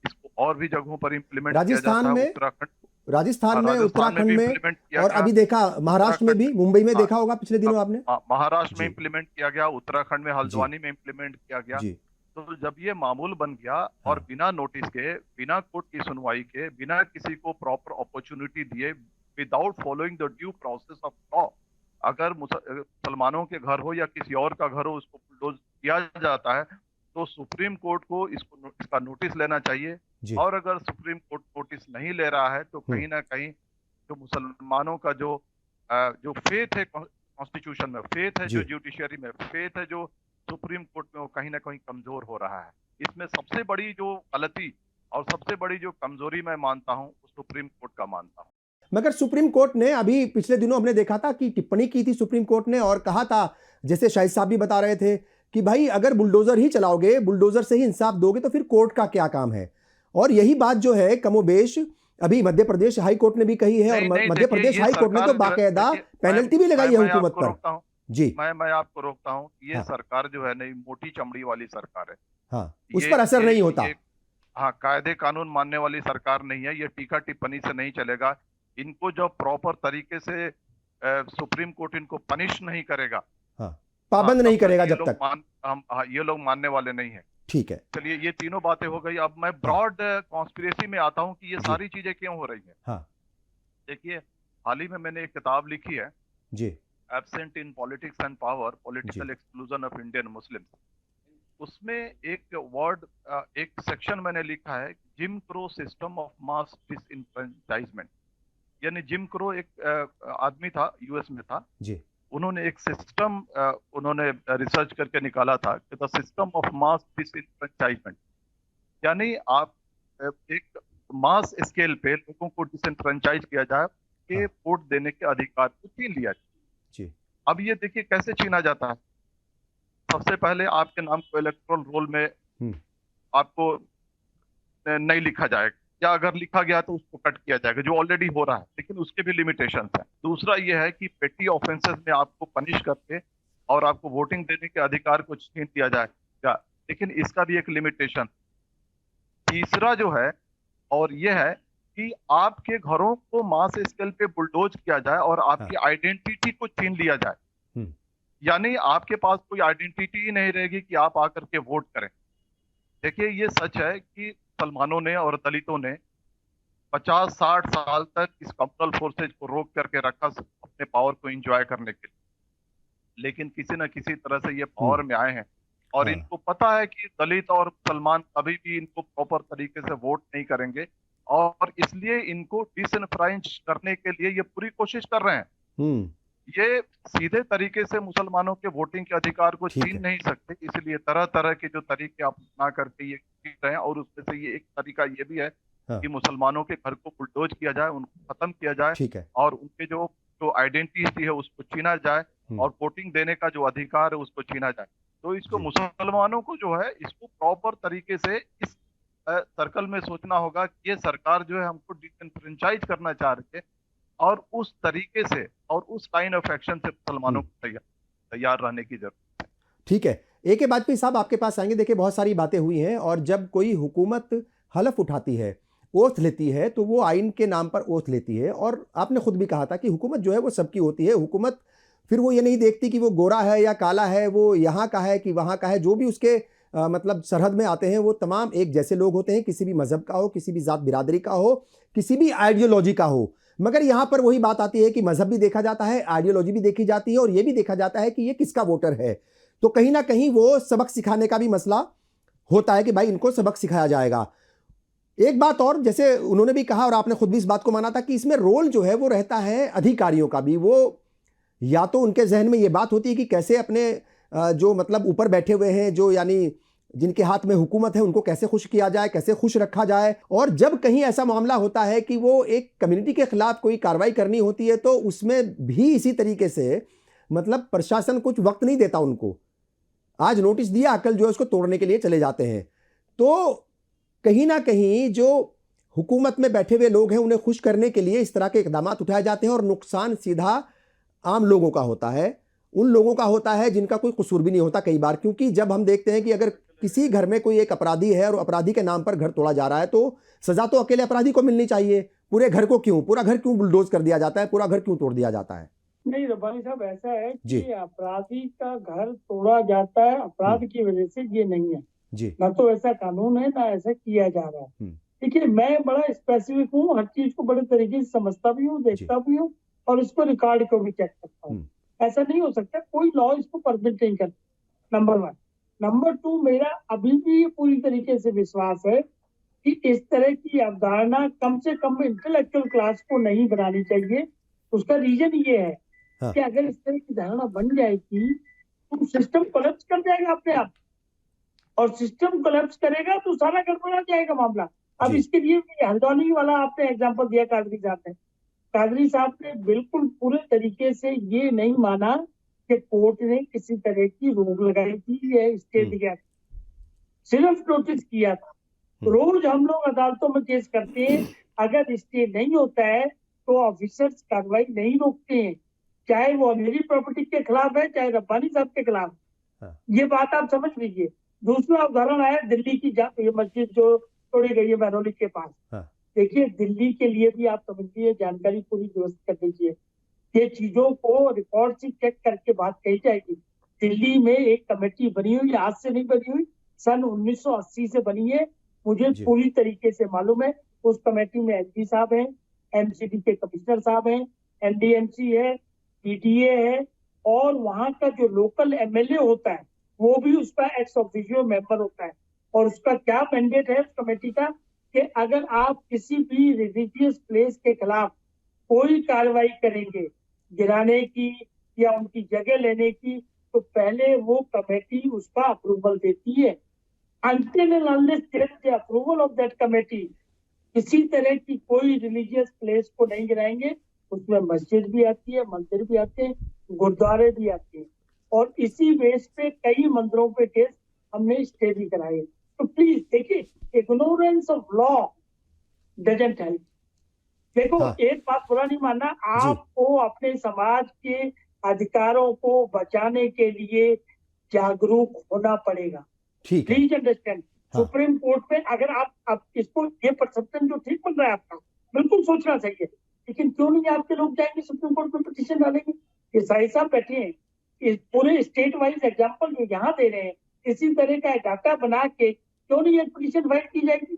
इसको और भी जगहों पर इम्प्लीमेंट किया जाता है, राजस्थान में, उत्तराखंड में, और अभी देखा महाराष्ट्र में भी, मुंबई में देखा होगा पिछले दिनों आपने, महाराष्ट्र में इम्प्लीमेंट किया गया, उत्तराखंड में हल्द्वानी में इम्प्लीमेंट किया गया। तो जब ये मामूल बन गया और बिना नोटिस के, बिना कोर्ट की सुनवाई के, बिना किसी को प्रॉपर अपॉर्चुनिटी दिए, without following the due process of law, अगर मुसलमानों के घर हो या किसी और का घर हो, उसको बुलडोज किया जाता है, तो सुप्रीम कोर्ट को इसका नोटिस लेना चाहिए। और अगर सुप्रीम कोर्ट नोटिस नहीं ले रहा है, तो कहीं ना कहीं जो मुसलमानों का जो फेथ है कॉन्स्टिट्यूशन में, फेथ है जो जुडिशरी में, फेथ है जो सुप्रीम कोर्ट में, वो कहीं ना कहीं कमजोर हो रहा है। इसमें सबसे बड़ी जो गलती और सबसे बड़ी जो कमजोरी मैं मानता हूँ, वो सुप्रीम कोर्ट का मानता हूँ। मगर सुप्रीम कोर्ट ने अभी पिछले दिनों हमने देखा था कि टिप्पणी की थी सुप्रीम कोर्ट ने, और कहा था, जैसे शाहिद साहब भी बता रहे थे, कि भाई अगर बुलडोजर ही चलाओगे, बुलडोजर से ही इंसाफ दोगे, तो फिर कोर्ट का क्या काम है। और यही बात जो है कमोबेश अभी मध्य प्रदेश हाई कोर्ट ने भी कही है, और मध्य प्रदेश हाई कोर्ट ने तो बाकायदा पेनल्टी भी लगाई है हुकूमत पर। जी, मैं आपको रोकता हूँ। ये सरकार जो है नई मोटी चमड़ी वाली सरकार है। हाँ, उस पर असर नहीं होता। हाँ, कायदे कानून मानने वाली सरकार नहीं है। ये टीका टिप्पणी से नहीं चलेगा। इनको जब प्रॉपर तरीके से सुप्रीम कोर्ट इनको पनिश नहीं करेगा, पाबंद नहीं करेगा, जब तक ये लोग मानने वाले नहीं है। ठीक है, चलिए, ये तीनों बातें हो गई। अब मैं ब्रॉड कॉन्स्पिरेसी में आता हूँ कि ये सारी चीजें क्यों हो रही है। देखिए, हाल ही में मैंने एक किताब लिखी है जी, absent in politics and power, political exclusion of Indian Muslims. उसमें एक वर्ड, एक सेक्शन मैंने लिखा है, Jim Crow system of mass disenfranchisement. यानी जिम क्रो एक आदमी था, यूएस में था, उन्होंने एक सिस्टम उन्होंने रिसर्च करके निकाला था कि द सिस्टम ऑफ मास डिसएनफ्रेंचाइजमेंट, यानी आप एक मास स्केल पे लोगों को डिसएनफ्रेंचाइज किया जाए कि हाँ। वोट देने के अधिकार को छीन लिया जाए। जी। अब ये देखिए कैसे छीना जाता है। सबसे पहले आपके नाम को इलेक्टोरल रोल में आपको नहीं लिखा जाएगा, या अगर लिखा गया तो उसको कट किया जाएगा, जो ऑलरेडी हो रहा है, लेकिन उसके भी लिमिटेशंस हैं। दूसरा ये है कि पेटी ऑफेंसेस में आपको पनिश करके और आपको वोटिंग देने के अधिकार को छीन लिया जाएगा, लेकिन इसका भी एक लिमिटेशन। तीसरा जो है और ये है कि आपके घरों को मास स्केल पे बुलडोज किया जाए और आपकी आइडेंटिटी को छीन लिया जाए, यानी आपके पास कोई आइडेंटिटी ही नहीं रहेगी कि आप आकर के वोट करें। देखिए ये सच है कि मुसलमानों ने और दलितों ने 50-60 साल तक इस कम्युनल फोर्सेज को रोक करके रखा अपने पावर को एंजॉय करने के लिए, लेकिन किसी न किसी तरह से ये पावर में आए हैं और इनको पता है कि दलित और मुसलमान कभी भी इनको प्रॉपर तरीके से वोट नहीं करेंगे, और इसलिए इनको डिसएनफ्रेंच करने के लिए ये पूरी कोशिश कर रहे हैं। ये सीधे तरीके से मुसलमानों के वोटिंग के अधिकार को छीन नहीं सकते, इसलिए तरह तरह के जो तरीके अपना करके ये कर रहे हैं। और उसमें से ये एक तरीका ये भी है कि मुसलमानों के घर को बुलडोज किया जाए, उनको खत्म किया जाए और उनके जो आइडेंटिटी है उसको छीना जाए और वोटिंग देने का जो अधिकार है उसको छीना जाए। तो इसको मुसलमानों को जो है इसको प्रॉपर तरीके से इस सर्कल में सोचना होगा कि ये सरकार जो है हमको डिसएनफ्रेंचाइज करना चाह रही है, और उस तरीके से और उस काइंड ऑफ एक्शन से मुसलमानों को तैयार रहने की जरूरत है। ठीक है, AK वाजपेयी साहब आपके पास आएंगे। देखिए बहुत सारी बातें हुई हैं, और जब कोई हुकूमत हलफ उठाती है, ओथ लेती है, तो वो आइन के नाम पर ओथ लेती है। और आपने खुद भी कहा था कि हुकूमत जो है वो सबकी होती है। हुकूमत फिर वो ये नहीं देखती कि वो गोरा है या काला है, वो यहाँ का है कि वहाँ का है। जो भी उसके मतलब सरहद में आते हैं वो तमाम एक जैसे लोग होते हैं, किसी भी मजहब का हो, किसी भी जात बिरादरी का हो, किसी भी आइडियोलॉजी का हो। मगर यहाँ पर वही बात आती है कि मजहब भी देखा जाता है, आइडियोलॉजी भी देखी जाती है, और ये भी देखा जाता है कि ये किसका वोटर है। तो कहीं ना कहीं वो सबक सिखाने का भी मसला होता है कि भाई इनको सबक सिखाया जाएगा। एक बात और, जैसे उन्होंने भी कहा और आपने खुद भी इस बात को माना था कि इसमें रोल जो है वो रहता है अधिकारियों का भी। वो या तो उनके जहन में ये बात होती है कि कैसे अपने जो मतलब ऊपर बैठे हुए हैं, जो यानी जिनके हाथ में हुकूमत है, उनको कैसे खुश किया जाए, कैसे खुश रखा जाए। और जब कहीं ऐसा मामला होता है कि वो एक कम्युनिटी के खिलाफ कोई कार्रवाई करनी होती है, तो उसमें भी इसी तरीके से मतलब प्रशासन कुछ वक्त नहीं देता उनको। आज नोटिस दिया, कल जो है उसको तोड़ने के लिए चले जाते हैं। तो कहीं ना कहीं जो हुकूमत में बैठे हुए लोग हैं उन्हें खुश करने के लिए इस तरह के इकदाम उठाए जाते हैं, और नुकसान सीधा आम लोगों का होता है, उन लोगों का होता है जिनका कोई कसूर भी नहीं होता कई बार। क्योंकि जब हम देखते हैं कि अगर किसी घर में कोई एक अपराधी है और अपराधी के नाम पर घर तोड़ा जा रहा है, तो सजा तो अकेले अपराधी को मिलनी चाहिए। पूरे घर को क्यों, पूरा घर क्यों बुलडोज कर दिया जाता है, पूरा घर क्यों तोड़ दिया जाता है? नहीं रब्बानी साहब, ऐसा है कि अपराधी का घर तोड़ा जाता है अपराध की वजह से, ये नहीं है जी। ना तो ऐसा कानून है, ना ऐसा किया जा रहा है। देखिए मैं बड़ा स्पेसिफिक हूँ, हर चीज को बड़े तरीके से समझता भी हूँ, देखता भी हूँ, और इसको रिकॉर्ड को भी चेक करता हूँ। ऐसा नहीं हो सकता, कोई लॉ इसको परमिट नहीं करता, नंबर 1। नंबर 2, मेरा अभी भी पूरी तरीके से विश्वास है कि इस तरह की अवधारणा कम से कम इंटेलेक्चुअल क्लास को नहीं बनानी चाहिए। उसका रीजन ये है कि अगर इस तरह की धारणा बन जाएगी तो सिस्टम कोलैप्स कर जाएगा अपने आप, और सिस्टम कोलैप्स करेगा तो सारा गड़बड़ा जाएगा मामला। अब इसके लिए हल्द्वानी वाला आपने एग्जाम्पल दिया कादरी साहब ने, कादरी साहब ने बिल्कुल पूरे तरीके से ये नहीं माना कि कोर्ट ने किसी तरह की रोक लगाई थी या स्टे दिया, सिर्फ नोटिस किया था। रोज हम लोग अदालतों में केस करते हैं, अगर स्टे नहीं होता है तो ऑफिसर्स कार्रवाई नहीं रोकते हैं, चाहे वो मेरी प्रॉपर्टी के खिलाफ है, चाहे रब्बानी साहब के खिलाफ। ये बात आप समझ लीजिए। दूसरा उदाहरण है दिल्ली की ये मस्जिद जो तोड़ी गई है महरौली के पास। देखिए दिल्ली के लिए भी आप समझिए जानकारी पूरी दुरुस्त कर दीजिए, ये चीजों को रिकॉर्ड से चेक करके बात कही जाएगी। दिल्ली में एक कमेटी बनी हुई, आज से नहीं बनी हुई, सन 1980 से बनी है, मुझे पूरी तरीके से मालूम है। उस कमेटी में एसपी साहब हैं, एमसीडी के कमिश्नर साहब हैं, एनडीएमसी है, पीटीए है, और वहां का जो लोकल एमएलए होता है वो भी उसका एक्स ऑफिशियो मेंबर होता है। और उसका क्या मैंडेट है उस कमेटी का कि अगर आप किसी भी रिलीजियस प्लेस के खिलाफ कोई कार्रवाई करेंगे, गिराने की या उनकी जगह लेने की, तो पहले वो कमेटी उसका अप्रूवल देती है। Until and unless there is the approval of that committee, किसी तरह की कोई रिलीजियस प्लेस को नहीं गिराएंगे। उसमें मस्जिद भी आती है, मंदिर भी आते हैं, गुरुद्वारे भी आते हैं, और इसी बेस पे कई मंदिरों पे केस हमने स्टे भी कराए। तो प्लीज देखिए, ignorance of law doesn't help. देखो, हाँ। एक बात बुरा नहीं मानना, आपको अपने समाज के अधिकारों को बचाने के लिए जागरूक होना पड़ेगा। ठीक है। Please understand. हाँ। सुप्रीम कोर्ट में अगर आप इसको, ये परसेप्शन जो ठीक बन रहा है आपका, बिल्कुल सोचना चाहिए, लेकिन क्यों नहीं आपके लोग जाएंगे सुप्रीम कोर्ट में पिटीशन डालेंगे? ये साहिब साहब बैठे हैं, इस पूरे स्टेट वाइज एग्जाम्पल जो यहाँ दे रहे हैं, इसी तरह का डाटा बना के क्यों नहीं एक पिटीशन फाइल की जाएगी?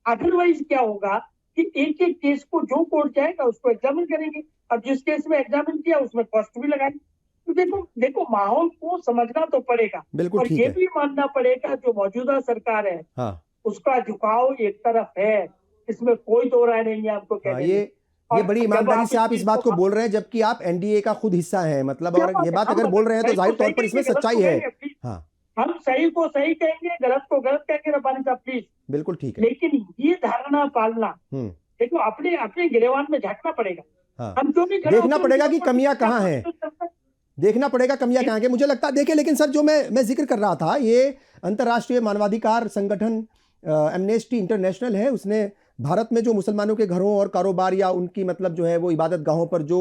अदरवाइज क्या होगा कि एक एक केस को जो कोर्ट जाएगा उसको एग्जामिन करेंगे, अब जिस केस में एग्जामिन किया उसमें कॉस्ट भी लगाएंगे। तो देखो माहौल को समझना तो पड़ेगा, बिल्कुल और ठीक ये है। भी मानना पड़ेगा जो मौजूदा सरकार है, हाँ उसका झुकाव एक तरफ है, इसमें कोई दो राय नहीं है आपको हाँ, कहने ये में। और बड़ी जब ईमानदारी आप से आप इस बात को चीज बोल रहे हैं, जबकि आप एनडीए का खुद हिस्सा हैं, मतलब, क्या और बात ये है, बात हम अगर बोल रहे हैं तो सही को जाहिर तौर सही पर इसमें कहेंगे, गलत सच्चाई को है। कहेंगे, please। हाँ हम सही को सही कहेंगे, गलत को गलत कहेंगे, रब्बानी साहब प्लीज। बिल्कुल ठीक है। लेकिन ये धारणा पालना, देखो अपने अपने गिरेवान में झांकना पड़ेगा। हाँ, हम क्यों नहीं खड़े देखना होके पड़ेगा उनके कि ऊपर कमियां क्या कहाँ हैं, करते हैं? देखना पड़ेगा कमियां कहाँ हैं। मुझे लगता है, देखिए, लेकिन सर जो मैं जिक्र कर रहा था, ये अंतर्राष्ट्रीय मानवाधिकार संगठन एमनेस्टी इंटरनेशनल है, उसने भारत में जो मुसलमानों के घरों और कारोबार या उनकी, मतलब जो है वो इबादत गाहों पर जो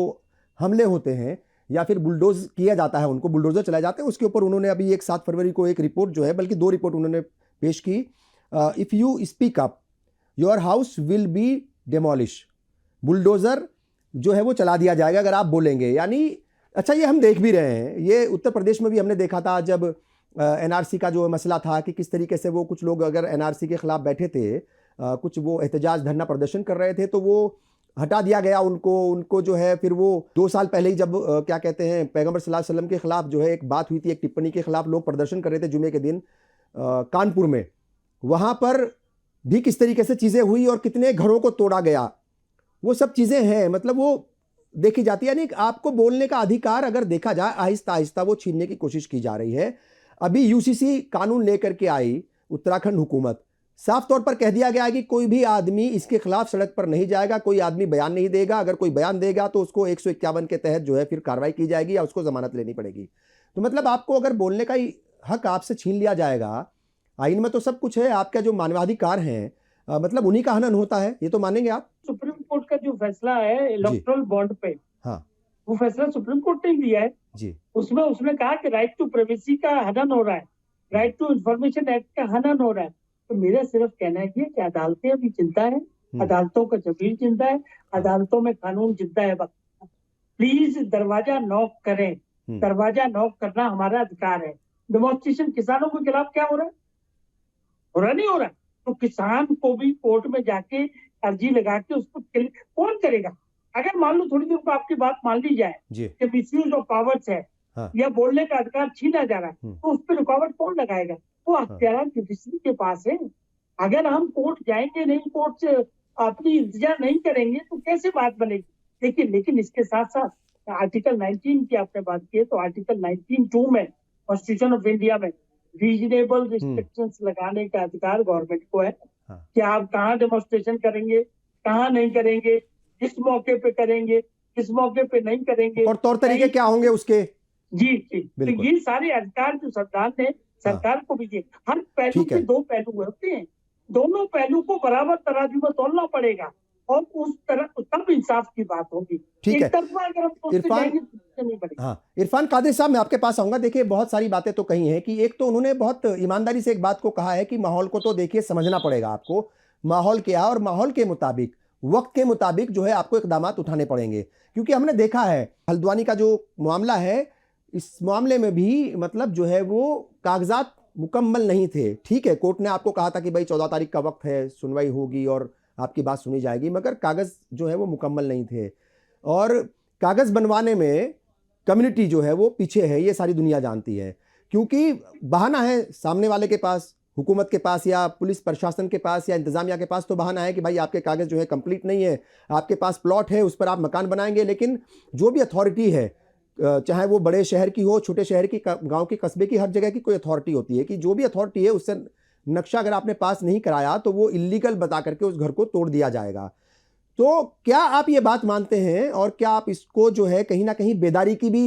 हमले होते हैं या फिर बुलडोज किया जाता है, उनको बुलडोजर चलाए जाते हैं, उसके ऊपर उन्होंने अभी 7 फरवरी को एक रिपोर्ट जो है, बल्कि 2 रिपोर्ट उन्होंने पेश की। If you speak up your house will be demolish, bulldozer जो है वो चला दिया जाएगा अगर आप बोलेंगे। यानी अच्छा, ये हम देख भी रहे हैं, ये उत्तर प्रदेश में भी हमने देखा था जब एनआरसी का जो मसला था कि किस तरीके से वो कुछ लोग अगर एनआरसी के खिलाफ बैठे थे, कुछ वो एहतजाज धरना प्रदर्शन कर रहे थे, तो वो हटा दिया गया उनको जो है, फिर वो 2 साल पहले ही जब क्या कहते हैं, पैगंबर सल्लल्लाहु अलैहि वसल्लम के खिलाफ जो है एक बात हुई थी, एक टिप्पणी के खिलाफ लोग प्रदर्शन कर रहे थे जुमे के दिन कानपुर में, वहाँ पर भी किस तरीके से चीज़ें हुई और कितने घरों को तोड़ा गया, वो सब चीज़ें हैं, मतलब वो देखी जाती है। यानी आपको बोलने का अधिकार अगर देखा जाए, आहिस्ता आहिस्ता वो छीनने की कोशिश की जा रही है। अभी यूसीसी कानून लेकर के आई उत्तराखंड हुकूमत, साफ तौर पर कह दिया गया है कि कोई भी आदमी इसके खिलाफ सड़क पर नहीं जाएगा, कोई आदमी बयान नहीं देगा, अगर कोई बयान देगा तो उसको 151 के तहत जो है फिर कार्रवाई की जाएगी या उसको जमानत लेनी पड़ेगी। तो मतलब आपको अगर बोलने का हक आपसे छीन लिया जाएगा, आइन में तो सब कुछ है, आपका जो मानवाधिकार हैं, मतलब उन्हीं का हनन होता है, ये तो मानेंगे आप? सुप्रीम कोर्ट का जो फैसला है इलेक्टोरल बॉन्ड पे, हाँ, वो फैसला सुप्रीम कोर्ट ने दिया है जी, उसमें उसने कहा कि राइट टू प्राइवेसी का हनन हो रहा है, राइट टू इंफॉर्मेशन एक्ट का हनन हो रहा है। तो मेरा सिर्फ कहना है कि अदालतें अभी जिंदा है, अदालतों का जमीर जिंदा है, अदालतों में कानून जिंदा है। प्लीज दरवाजा नॉक करें, दरवाजा नॉक करना हमारा अधिकार है। डेमोन्स्ट्रेशन किसानों के खिलाफ क्या हो रहा है? हो रहा नहीं हो रहा? तो किसान को भी कोर्ट में जाके अर्जी लगा के उसको कौन करेगा? अगर मान लो थोड़ी देर को आपकी बात मान ली जाए कि मिसयूज ऑफ पावर्स है, हाँ, या बोलने का अधिकार छीना जा रहा है, तो उस पर रुकावट कौन लगाएगा? वो अख्तियार जुडिशरी के पास है। अगर हम कोर्ट जाएंगे नहीं, कोर्ट से अपनी इंतजार नहीं करेंगे, तो कैसे बात बनेगी? लेकिन इसके साथ साथ आर्टिकल 19 की आपने बात की है, तो आर्टिकल 19(2) में कॉन्स्टिट्यूशन ऑफ इंडिया में रीजनेबल रिस्ट्रिक्शंस लगाने का अधिकार गवर्नमेंट को है। हाँ, कि आप कहाँ डेमोन्स्ट्रेशन करेंगे, कहाँ नहीं करेंगे, किस मौके पे करेंगे, किस मौके पे नहीं करेंगे, और तौर तरीके क्या होंगे उसके। जी, तो ये सारे अधिकार जो संविधान ने सरकार को भी दिए। हर पहलू के 2 पहलू होते हैं, दोनों पहलू को बराबर तराजू में तोलना पड़ेगा, और उस तरह तब इंसाफ की बात होगी। ठीक है इरफान कादरी साहब, मैं आपके पास आऊंगा। देखिए, बहुत सारी बातें तो कही हैं कि एक तो उन्होंने बहुत ईमानदारी से एक बात को कहा है कि माहौल को तो देखिए समझना पड़ेगा आपको, माहौल क्या, और माहौल के मुताबिक, वक्त के मुताबिक जो है आपको इकदाम उठाने पड़ेंगे। क्योंकि हमने देखा है हल्द्वानी का जो मामला है, इस मामले में भी मतलब जो है वो कागजात मुकम्मल नहीं थे। ठीक है, कोर्ट ने आपको कहा था कि भाई 14 तारीख का वक्त है, सुनवाई होगी और आपकी बात सुनी जाएगी, मगर कागज़ जो है वो मुकम्मल नहीं थे, और कागज़ बनवाने में कम्युनिटी जो है वो पीछे है, ये सारी दुनिया जानती है। क्योंकि बहाना है सामने वाले के पास, हुकूमत के पास या पुलिस प्रशासन के पास या इंतज़ामिया के पास, तो बहाना है कि भाई आपके कागज़ जो है कंप्लीट नहीं है, आपके पास प्लॉट है, उस पर आप मकान बनाएंगे, लेकिन जो भी अथॉरिटी है चाहे वो बड़े शहर की हो, छोटे शहर की, गांव की, कस्बे की, हर जगह की कोई अथॉरिटी होती है कि जो भी अथॉरिटी है उससे नक्शा अगर आपने पास नहीं कराया तो वो इलीगल बता करके उस घर को तोड़ दिया जाएगा। तो क्या आप ये बात मानते हैं और क्या आप इसको जो है कहीं ना कहीं बेदारी की भी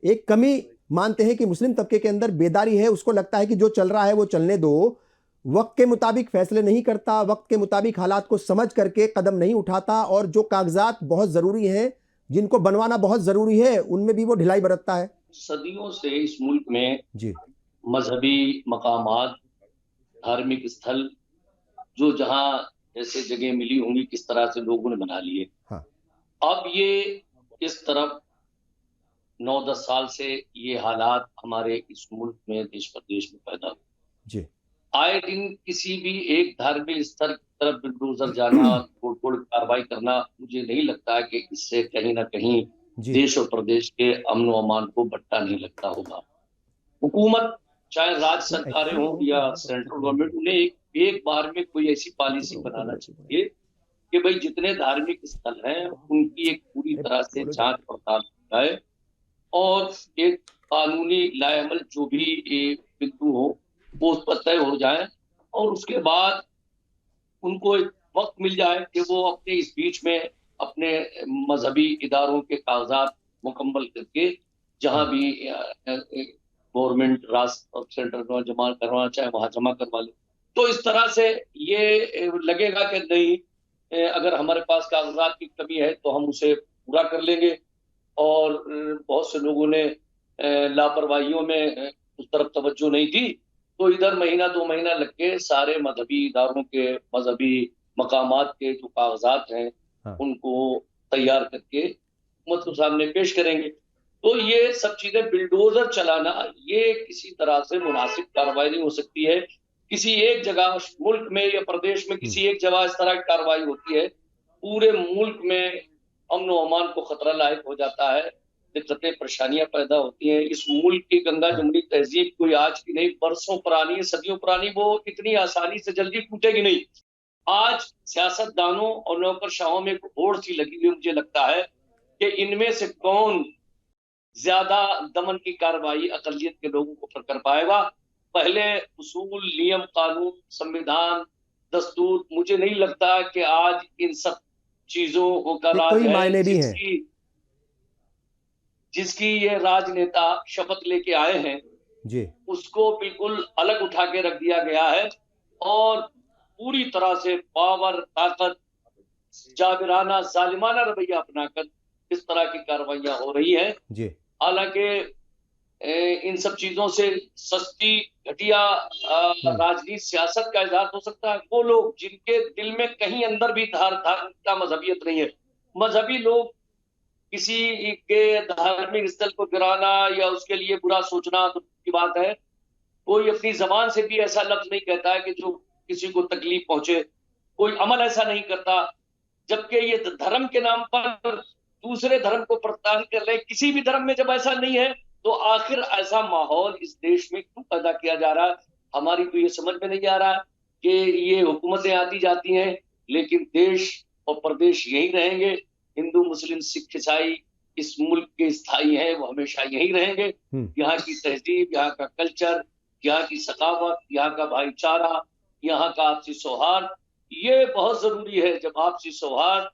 एक कमी मानते हैं कि मुस्लिम तबके के अंदर बेदारी है, उसको लगता है कि जो चल रहा है वो चलने दो, वक्त के मुताबिक फैसले नहीं करता, वक्त के मुताबिक हालात को समझ करके कदम नहीं उठाता, और जो कागजात बहुत जरूरी हैं, जिनको बनवाना बहुत जरूरी है, उनमें भी वो ढिलाई बरतता है? सदियों से इस मुल्क में जी मजहबी मकामात, धार्मिक स्थल जो जहां जैसे जगह मिली होंगी किस तरह से लोगों ने बना लिए। हाँ। अब ये इस तरफ 9-10 साल से ये हालात हमारे इस मुल्क में देश प्रदेश में पैदा हुए। जी आए दिन किसी भी एक धार्मिक स्थल की तरफ बुलडोजर जाना, तोड़ कार्रवाई करना, मुझे नहीं लगता कि इससे कहीं ना कहीं जी देश और प्रदेश के अमन व अमान को बट्टा नहीं लगता होगा। हुकूमत, चाहे राज्य सरकारें हों या सेंट्रल गवर्नमेंट, उन्हें एक बार में कोई ऐसी पॉलिसी बनाना चाहिए कि भाई जितने धार्मिक स्थल हैं उनकी एक पूरी तरह से जांच पड़ताल की जाए और एक कानूनी लाएमल जो भी बिंदु हो वो उस पर तय हो जाए, और उसके बाद उनको एक वक्त मिल जाए कि वो अपने इस बीच में अपने मजहबी इदारों के कागजात मुकम्मल करके जहां भी गवर्नमेंट राष्ट्र और सेंट्रल में जमा करवाना चाहे वहां जमा करवा ले। तो इस तरह से ये लगेगा कि नहीं, अगर हमारे पास कागजात की कमी है तो हम उसे पूरा कर लेंगे, और बहुत से लोगों ने लापरवाहियों में उस तरफ तवज्जो नहीं दी, तो इधर महीना 2 महीना लग के सारे मजहबी इदारों के, मजहबी मकामात के जो कागजात हैं उनको तैयार करके हुकूमत के सामने पेश करेंगे। तो ये सब चीजें बिल्डोजर चलाना, ये किसी तरह से मुनासिब कार्रवाई नहीं हो सकती है। किसी एक जगह मुल्क में या प्रदेश में किसी एक जगह इस तरह की कार्रवाई होती है, पूरे मुल्क में अमन व अमान को खतरा लायक हो जाता है, दिक्कतें परेशानियां पैदा होती हैं। इस मुल्क की गंगा जमुनी तहजीब कोई आज की नहीं, बरसों पुरानी है, सदियों पुरानी, वो इतनी आसानी से जल्दी टूटेगी नहीं। आज सियासतदानों और नौकरशाहों में एक होड़ सी लगी हुई, मुझे लगता है कि इनमें से कौन ज्यादा दमन की कार्रवाई अकलियत के लोगों को कर पाएगा। पहले उसूल, नियम, कानून, संविधान, दस्तूर, मुझे नहीं लगता कि आज इन सब चीजों का राज है जिसकी ये राजनेता शपथ लेके आए हैं जी, उसको बिल्कुल अलग उठा के रख दिया गया है, और पूरी तरह से पावर, ताकत, जाबिराना, जालिमाना रवैया अपनाकर इस तरह की कार्रवाइयां हो रही है। हालांकि इन सब चीजों से सस्ती घटिया राजनीति, सियासत का इजहार हो सकता है वो लोग जिनके दिल में कहीं अंदर भी धार्मिकता, मजहबियत नहीं है। मजहबी लोग किसी के धार्मिक स्थल को गिराना या उसके लिए बुरा सोचना तो की बात है, कोई अपनी जबान से भी ऐसा लफ्ज नहीं कहता है कि जो किसी को तकलीफ पहुंचे, कोई अमल ऐसा नहीं करता, जबकि ये धर्म के नाम पर दूसरे धर्म को प्रताड़ित कर रहे। किसी भी धर्म में जब ऐसा नहीं है तो आखिर ऐसा माहौल इस देश में क्यों पैदा किया जा रहा है? हमारी तो ये समझ में नहीं आ रहा है कि ये हुकूमतें आती जाती हैं लेकिन देश और प्रदेश यही रहेंगे। हिंदू, मुस्लिम, सिख, ईसाई इस मुल्क के स्थायी हैं, वो हमेशा यही रहेंगे। यहाँ की तहजीब, यहाँ का कल्चर, यहाँ की सकावत, यहाँ का भाईचारा, यहाँ का आपसी सौहार्द, ये बहुत जरूरी है। जब आपसी सौहार्द,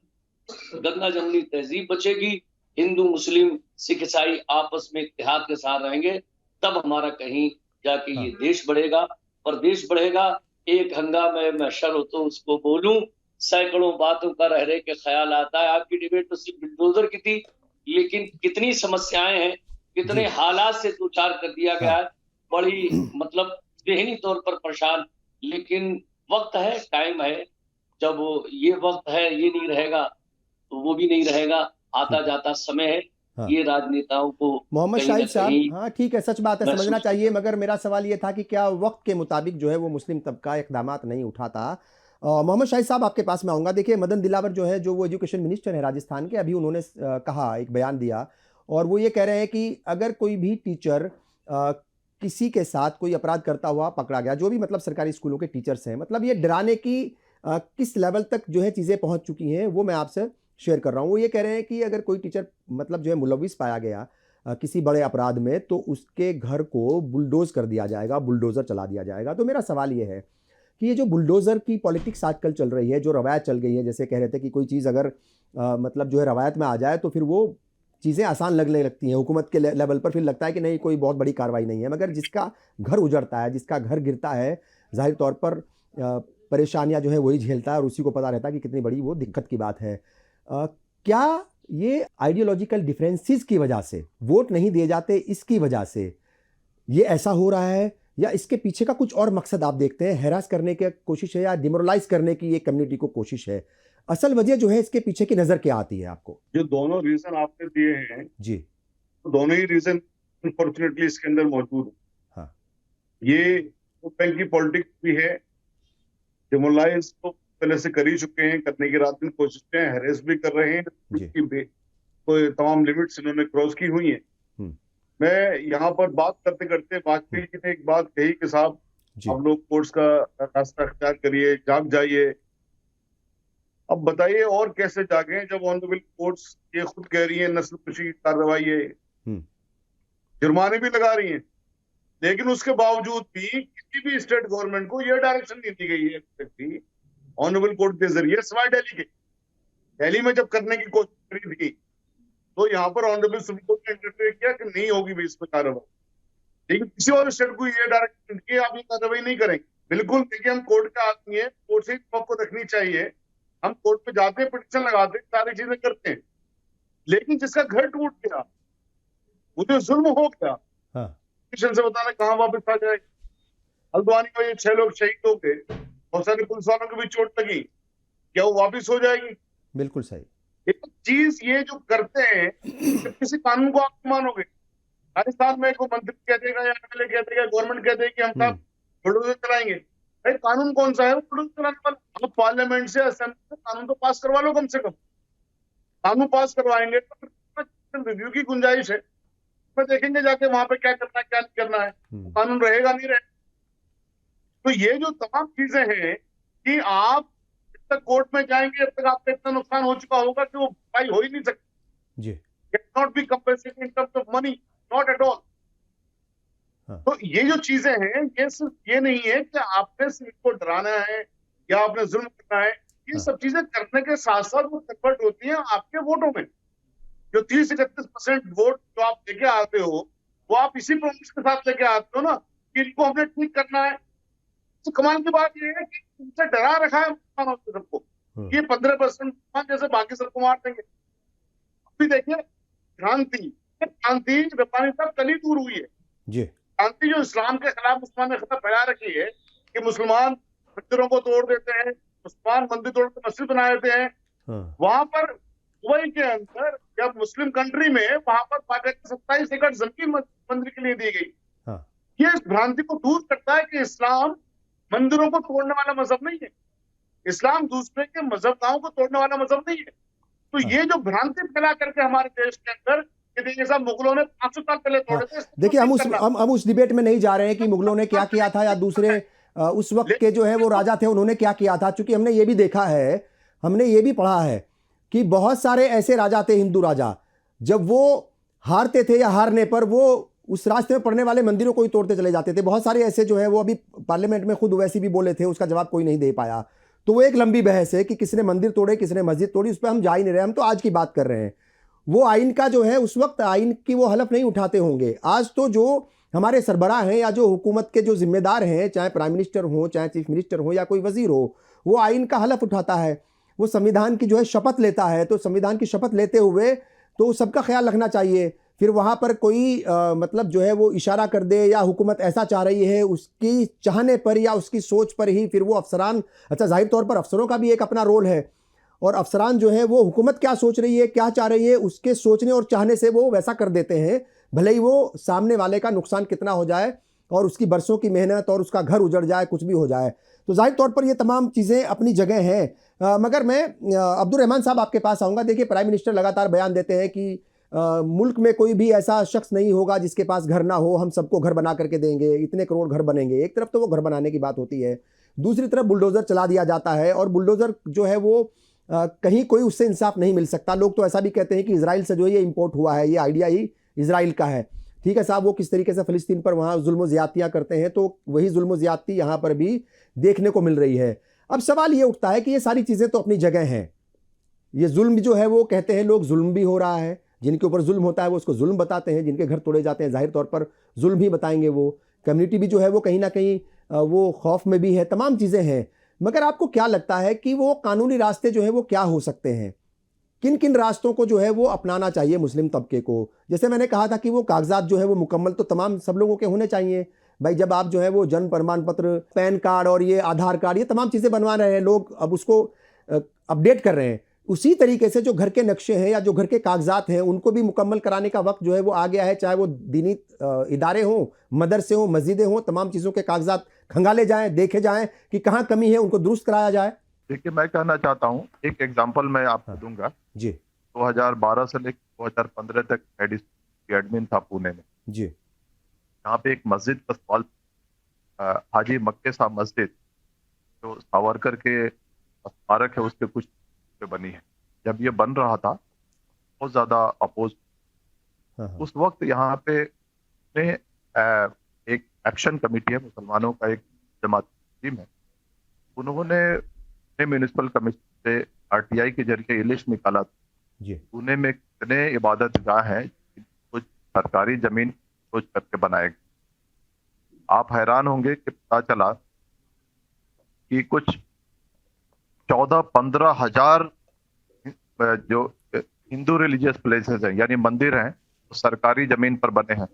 गंगा जमुनी तहजीब बचेगी, हिंदू, मुस्लिम, सिख, ईसाई आपस में इत्तेहाद के साथ रहेंगे, तब हमारा कहीं जाके ये देश बढ़ेगा, प्रदेश बढ़ेगा। एक हंगामे में शर हो तो उसको बोलूं, सैकड़ों बातों का रह रहे के ख्याल आता है। आपकी डिबेट तो सिर्फ बुलडोजर की थी, लेकिन कितनी समस्याएं हैं, कितने हालात से दो चार कर दिया गया है, बड़ी मतलब ज़हनी तौर पर परेशान। लेकिन वक्त है, टाइम है, जब ये वक्त है ये नहीं रहेगा तो वो भी नहीं रहेगा, आता जाता समय है। ये राजनेताओं को मोहम्मद शाहिद साहब, हाँ ठीक है, सच बात है, समझना चाहिए, मगर मेरा सवाल ये था कि क्या वक्त के मुताबिक जो है वो मुस्लिम तबका इक़दामात नहीं उठाता? मोहम्मद शाहिद साहब आपके पास में आऊँगा। देखिए, मदन दिलावर जो है, जो वो एजुकेशन मिनिस्टर है राजस्थान के, अभी उन्होंने कहा, एक बयान दिया, और वो ये कह रहे हैं कि अगर कोई भी टीचर किसी के साथ कोई अपराध करता हुआ पकड़ा गया, जो भी मतलब सरकारी स्कूलों के टीचर्स हैं, मतलब ये डराने की किस लेवल तक जो है चीज़ें पहुँच चुकी हैं वो मैं आपसे शेयर कर रहा हूँ। वो ये कह रहे हैं कि अगर कोई टीचर मतलब जो है मुलविस पाया गया, किसी बड़े अपराध में, तो उसके घर को बुलडोज कर दिया जाएगा, बुलडोज़र चला दिया जाएगा। तो मेरा सवाल ये है कि ये जो बुलडोज़र की पॉलिटिक्स आजकल चल रही है, जो रवायत चल गई है, जैसे कह रहे थे कि कोई चीज़ अगर मतलब जो है रवायत में आ जाए तो फिर वो चीज़ें आसान लगने लगती हैं हुकूमत के लेवल पर, फिर लगता है कि नहीं कोई बहुत बड़ी कार्रवाई नहीं है। मगर जिसका घर उजड़ता है, जिसका घर गिरता है, ज़ाहिर तौर पर परेशानियाँ जो है वही झेलता है और उसी को पता रहता है कि कितनी बड़ी वो दिक्कत की बात है। क्या ये आइडियोलॉजिकल डिफरेंसेस की वजह से, वोट नहीं दिए जाते इसकी वजह से ये ऐसा हो रहा है, या इसके पीछे का कुछ और मकसद आप देखते हैं, हैरास करने की कोशिश है या डिमोरलाइज करने की ये कम्युनिटी को कोशिश है? असल वजह जो है इसके पीछे की नज़र क्या आती है आपको? जो दोनों रीजन आपने दिए हैं जी, तो दोनों ही रीजन अनफॉर्चुनेटली इसके अंदर मौजूद है। हाँ, ये बैंक की पॉलिटिक्स भी है, डिमोरलाइज तो पहले से कर ही चुके हैं, करने की रात दिन कोशिशें, हैरेस भी कर रहे हैं, कोई तमाम लिमिट्स इन्होंने क्रॉस की हुई हैं। मैं यहाँ पर बात करते करते वाजपेयी जी ने एक बात कही कि साहब आप लोग कोर्ट्स का रास्ता अख्तियार करिए, जाग जाइए। अब बताइए और कैसे जागे जब ऑनरेबल कोर्ट्स ये खुद कह रही है नस्ल कुशी की कार्रवाई है, जुर्माने भी लगा रही हैं, लेकिन उसके बावजूद भी किसी भी स्टेट गवर्नमेंट को ये डायरेक्शन नहीं दी गई है ऑनरेबल कोर्ट के जरिए, सिवाय दिल्ली में जब करने की कोशिश करी थी तो यहाँ पर ऑनरेबल सुप्रीम कोर्ट ने इंटरफेयर किया कि नहीं होगी भी इसमें कार्रवाई, लेकिन किसी और स्टेट को ये डायरेक्शन दिए आप ये कार्रवाई नहीं करेंगे। बिल्कुल देखिए, हम कोर्ट का आदमी है, कोर्ट से आपको रखनी चाहिए, हम कोर्ट पे जाते हैं, पिटीशन लगाते हैं, सारी चीजें करते हैं, लेकिन जिसका घर टूट गया, वो जो जुल्म हो गया, पिटीशन से बताना कहाँ वापस आ जाए। हल्द्वानी में ये 6 लोग शहीद हो गए, बहुत सारे पुलिस वालों को भी चोट लगी, क्या वो वापिस हो जाएगी? बिल्कुल सही। एक चीज ये जो करते हैं, किसी कानून को आप मानोगे? राजस्थान में कोई मंत्री कह देगा या एमएलए कह देगा, गवर्नमेंट कह देगी हम सब बुलडोजर चलाएंगे, भाई कानून कौन सा है वो बुलडोजर चलाने वाला? आप पार्लियामेंट से, असेंबली से कानून तो पास करवा लो, कम से कम कानून पास करवाएंगे तो फिर रिव्यू की गुंजाइश है, फिर देखेंगे जाके वहां पे क्या करना है क्या नहीं करना है, कानून रहेगा नहीं रहेगा। तो ये जो तमाम चीजें हैं कि आप तक कोर्ट में जाएंगे जब तक आपका इतना नुकसान हो चुका होगा कि वो भाई हो ही नहीं सकती जी, can not be compensated in terms of money, not at all. तो ये जो चीजें हैं, ये सिर्फ ये नहीं है कि आपने सिर्फ को डराना है या आपने जुल्म करना है, ये सब चीजें करने के साथ साथ वो कन्वर्ट होती हैं आपके वोटों में। जो 30-31% वोट जो आप लेके आते हो, वो आप इसी प्रोमिस के साथ लेके आते हो ना कि इनको हमने ठीक करना है। तो कमाल की बात ये है कि उनसे डरा रखा है सबको, ये 15% जैसे बाकी सबको मार देंगे। अभी देखिए क्रांति रब्बानी साहब कल ही दूर हुई है जी, क्रांति जो इस्लाम के खिलाफ मुसलमान ने खतरा फैला रखी है कि मुसलमान मंदिरों को तोड़ देते हैं, मुसलमान मंदिर तोड़ के मस्जिद बना देते हैं। वहां पर दुबई के अंदर जब मुस्लिम कंट्री में वहां पर पाकिस्तान 27 एकड़ जमीन मंदिर के लिए दी गई। ये इस भ्रांति को दूर करता है कि इस्लाम मंदिरों को तोड़ने वाला मजहब नहीं है, इस्लाम दूसरे के मजहबों को तोड़ने वाला मजहब नहीं है। तो ये जो भ्रांति फैला करके हमारे देश के अंदर सब मुगलों ने 500 साल पहले तोड़े थे। देखिए हम उस डिबेट में नहीं जा रहे हैं कि मुगलों ने क्या किया था या दूसरे उस वक्त के जो है वो राजा थे उन्होंने क्या किया था, क्योंकि हमने ये भी देखा है, हमने ये भी पढ़ा है कि बहुत सारे ऐसे राजा थे, हिंदू राजा, जब वो हारते थे या हारने पर वो उस रास्ते में पड़ने वाले मंदिरों को ही तोड़ते चले जाते थे। बहुत सारे ऐसे जो है वो अभी पार्लियामेंट में खुद वैसे भी बोले थे, उसका जवाब कोई नहीं दे पाया। तो वो एक लंबी बहस है कि किसने मंदिर तोड़े किसने मस्जिद तोड़ी, उस पर हम जा ही नहीं रहे, हम तो आज की बात कर रहे हैं। वो आइन का जो है उस वक्त आइन की वो हलफ नहीं उठाते होंगे। आज तो जो हमारे सरबराह हैं या जो हुकूमत के जो जिम्मेदार हैं, चाहे प्राइम मिनिस्टर हो, चाहे चीफ मिनिस्टर हो या कोई वजीर हो, वो आइन का हलफ उठाता है, वो संविधान की जो है शपथ लेता है। तो संविधान की शपथ लेते हुए तो सबका ख्याल रखना चाहिए। फिर वहाँ पर कोई मतलब जो है वो इशारा कर दे या हुकूमत ऐसा चाह रही है, उसकी चाहने पर या उसकी सोच पर ही फिर वो अफसरान, अच्छा जाहिर तौर पर अफसरों का भी एक अपना रोल है, और अफसरान जो है वो हुकूमत क्या सोच रही है क्या चाह रही है उसके सोचने और चाहने से वो वैसा कर देते हैं, भले ही वो सामने वाले का नुकसान कितना हो जाए और उसकी बरसों की मेहनत और उसका घर उजड़ जाए, कुछ भी हो जाए। तो जाहिर तौर पर ये तमाम चीज़ें अपनी जगह हैं। मगर मैं अब्दुल रहमान साहब आपके पास आऊँगा। देखिए प्राइम मिनिस्टर लगातार बयान देते हैं कि मुल्क में कोई भी ऐसा शख्स नहीं होगा जिसके पास घर ना हो, हम सबको घर बना करके देंगे, इतने करोड़ घर बनेंगे। एक तरफ तो वो घर बनाने की बात होती है, दूसरी तरफ बुलडोज़र चला दिया जाता है, और बुलडोज़र जो है वो कहीं कोई उससे इंसाफ नहीं मिल सकता। लोग तो ऐसा भी कहते हैं कि इजराइल से जो ये इंपोर्ट हुआ है, ये आइडिया ही इजराइल का है। ठीक है साहब, वो किस तरीके से फ़लस्तीन पर वहाँ जुल्म ज़्यादतियाँ करते हैं, तो वही जुल्म ज़्यादती यहाँ पर भी देखने को मिल रही है। अब सवाल ये उठता है कि ये सारी चीज़ें तो अपनी जगह हैं, ये जुल्म जो है वो कहते हैं लोग जुल्म भी हो रहा है, जिनके ऊपर जुल्म होता है वो उसको जुल्म बताते हैं, जिनके घर तोड़े जाते हैं जाहिर तौर पर जुल्म ही बताएंगे वो। कम्युनिटी भी जो है वो कहीं ना कहीं वो खौफ में भी है, तमाम चीज़ें हैं। मगर आपको क्या लगता है कि वो कानूनी रास्ते जो है वो क्या हो सकते हैं? किन किन रास्तों को जो है वो अपनाना चाहिए मुस्लिम तबके को? जैसे मैंने कहा था कि वो कागजात जो है वो मुकम्मल तो तमाम सब लोगों के होने चाहिए भाई। जब आप जो है वो जन्म प्रमाण पत्र, पैन कार्ड और ये आधार कार्ड, ये तमाम चीज़ें बनवा रहे हैं लोग, अब उसको अपडेट कर रहे हैं, उसी तरीके से जो घर के नक्शे हैं या जो घर के कागजात हैं उनको भी मुकम्मल कराने का वक्त जो है वो आ गया है। चाहे वो दीनी इदारे हों, मदरसे हों, मस्जिदें हों, तमाम चीज़ों के कागजात खंगाले जाएं, देखे जाएं कि कहाँ कमी है, उनको दुरुस्त कराया जाए। देखिए, मैं कहना चाहता हूँ, एक एग्जांपल मैं आपको दूंगा जी। 2012 से लेकर 2015 तक एडमिन था पुणे में जी। यहाँ पे एक मस्जिद का सवाल, हाजी मक्के साहब मस्जिद जो सावरकर के स्मारक है उसके कुछ पे बनी है। जब ये बन रहा था बहुत ज्यादा अपोज, उस वक्त यहाँ पे एक एक्शन कमेटी है, मुसलमानों का एक जमात टीम है, उन्होंने म्यूनिसिपल कमिश्नर से आरटीआई के जरिए लिस्ट निकाला जी। पुणे में कितने इबादत गाह हैं कुछ सरकारी जमीन सोच करके बनाए गए। आप हैरान होंगे कि पता चला कि कुछ 14-15 हजार जो हिंदू रिलीजियस प्लेसेस हैं, यानी मंदिर हैं, तो सरकारी जमीन पर बने हैं,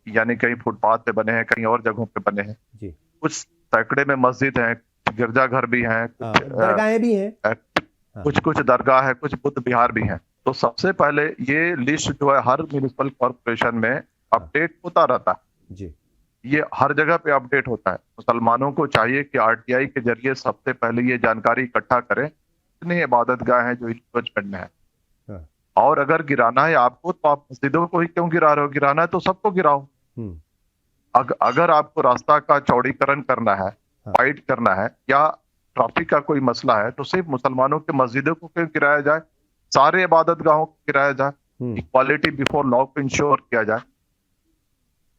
यानी कहीं फुटपाथ पे बने हैं, कहीं और जगहों पे बने हैं जी। कुछ सैकड़े में मस्जिद हैं, गिरजाघर भी हैं, कुछ दरगाहें भी हैं, कुछ दरगाह है, कुछ बुद्ध विहार भी हैं। तो सबसे पहले ये लिस्ट जो है हर म्यूनिसिपल कॉर्पोरेशन में अपडेट होता रहता है जी। ये हर जगह पे अपडेट होता है। मुसलमानों को चाहिए कि आरटीआई के जरिए सबसे पहले ये जानकारी इकट्ठा करें कितनी इबादत गाह हैं जो इंक्रोचमेंट में है, और अगर गिराना है आपको तो आप मस्जिदों को ही क्यों गिरा रहे हो? गिराना है तो सबको गिराओ। अगर आपको रास्ता का चौड़ीकरण करना है, वाइड करना है, या ट्रैफिक का कोई मसला है, तो सिर्फ मुसलमानों के मस्जिदों को क्यों गिराया जाए? सारे इबादत गाहों को गिराया जाए, इक्वालिटी बिफोर लॉ को इंश्योर किया जाए।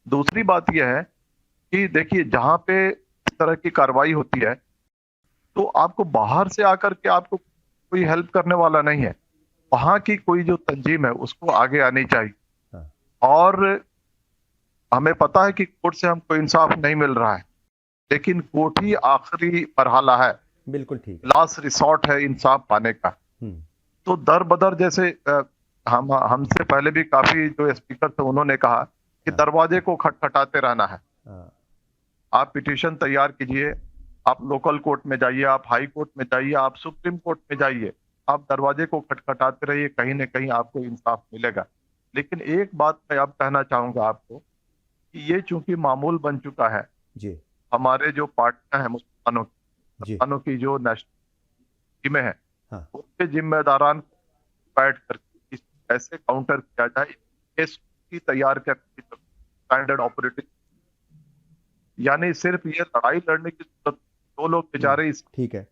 दूसरी बात यह है कि देखिए, जहां पे इस तरह की कार्रवाई होती है तो आपको बाहर से आकर के आपको कोई हेल्प करने वाला नहीं है। वहां की कोई जो तंजीम है उसको आगे आनी चाहिए। और हमें पता है कि कोर्ट से हमको इंसाफ नहीं मिल रहा है, लेकिन कोर्ट ही आखिरी मरहला है, बिल्कुल ठीक, लास्ट रिसोर्ट है इंसाफ पाने का। तो दर बदर, जैसे हमसे पहले भी काफी जो स्पीकर थे उन्होंने कहा कि दरवाजे को खटखटाते रहना है। आप पिटीशन तैयार कीजिए, आप लोकल कोर्ट में जाइए, आप हाई कोर्ट में जाइए, आप सुप्रीम कोर्ट में जाइए, आप दरवाजे को खटखटाते रहिए, कहीं न कहीं आपको इंसाफ मिलेगा। लेकिन एक बात मैं अब कहना चाहूंगा आपको कि ये चूंकि मामूल बन चुका है जी। हमारे जो पार्टनर है मुसलमानों की जो नेशनल टीमें हैं, उसके जिम्मेदारान बैठ कर कैसे काउंटर किया जाए, केस की तैयार कर स्टैंडर्ड ऑपरेटिंग, यानी सिर्फ ये लड़ाई लड़ने की जरूरत, दो लोग बेचारे ठीक है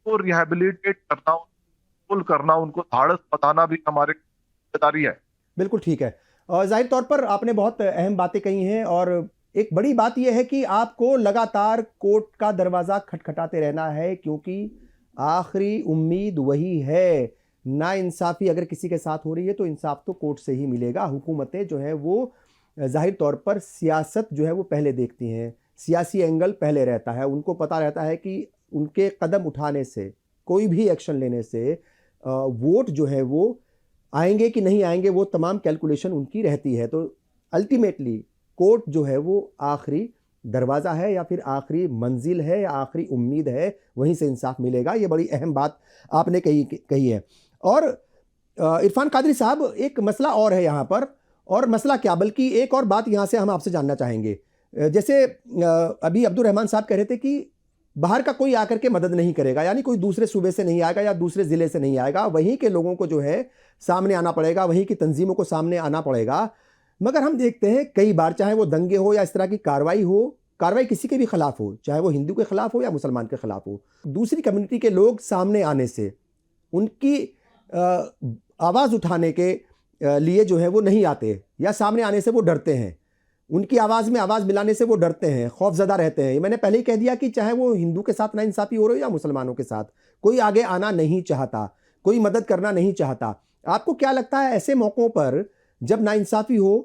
तो रिहैबिलिटेट करना, पुल करना, उनको धाड़स बताना भी हमारी जिम्मेदारी है। बिल्कुल ठीक है। और जाहिर तौर पर आपने बहुत अहम बातें कही हैं, और एक बड़ी बात यह है कि आपको लगातार कोर्ट का दरवाज़ा खटखटाते रहना है, क्योंकि आखिरी उम्मीद वही है। ना इंसाफ़ी अगर किसी के साथ हो रही है तो इंसाफ तो कोर्ट से ही मिलेगा। हुकूमतें जो है वो जाहिर तौर पर सियासत जो है वो पहले देखती हैं, सियासी एंगल पहले रहता है, उनको पता रहता है कि उनके कदम उठाने से, कोई भी एक्शन लेने से वोट जो है वो आएंगे कि नहीं आएंगे, वो तमाम कैलकुलेशन उनकी रहती है। तो अल्टीमेटली कोर्ट जो है वो आखिरी दरवाज़ा है, या फिर आखिरी मंजिल है, या आखिरी उम्मीद है, वहीं से इंसाफ मिलेगा। ये बड़ी अहम बात आपने कही है। और इरफान कादरी साहब, एक मसला और है यहाँ पर, और मसला क्या, बल्कि एक और बात यहाँ से हम आपसे जानना चाहेंगे। जैसे अभी अब्दुल रहमान साहब कह रहे थे कि बाहर का कोई आकर के मदद नहीं करेगा, यानी कोई दूसरे सूबे से नहीं आएगा या दूसरे ज़िले से नहीं आएगा, वहीं के लोगों को जो है सामने आना पड़ेगा, वहीं की तंजीमों को सामने आना पड़ेगा। मगर हम देखते हैं कई बार, चाहे वो दंगे हो या इस तरह की कार्रवाई हो, कार्रवाई किसी के भी खिलाफ हो, चाहे वो हिंदू के खिलाफ हो या मुसलमान के खिलाफ हो, दूसरी कम्युनिटी के लोग सामने आने से, उनकी आवाज़ उठाने के लिए जो है वो नहीं आते, या सामने आने से वो डरते हैं, उनकी आवाज़ में आवाज़ मिलाने से वो डरते हैं, खौफजदा रहते हैं। मैंने पहले ही कह दिया कि चाहे वो हिंदू के साथ नाइंसाफ़ी हो रही हो या मुसलमानों के साथ, कोई आगे आना नहीं चाहता, कोई मदद करना नहीं चाहता। आपको क्या लगता है ऐसे मौक़ों पर जब नाइंसाफ़ी हो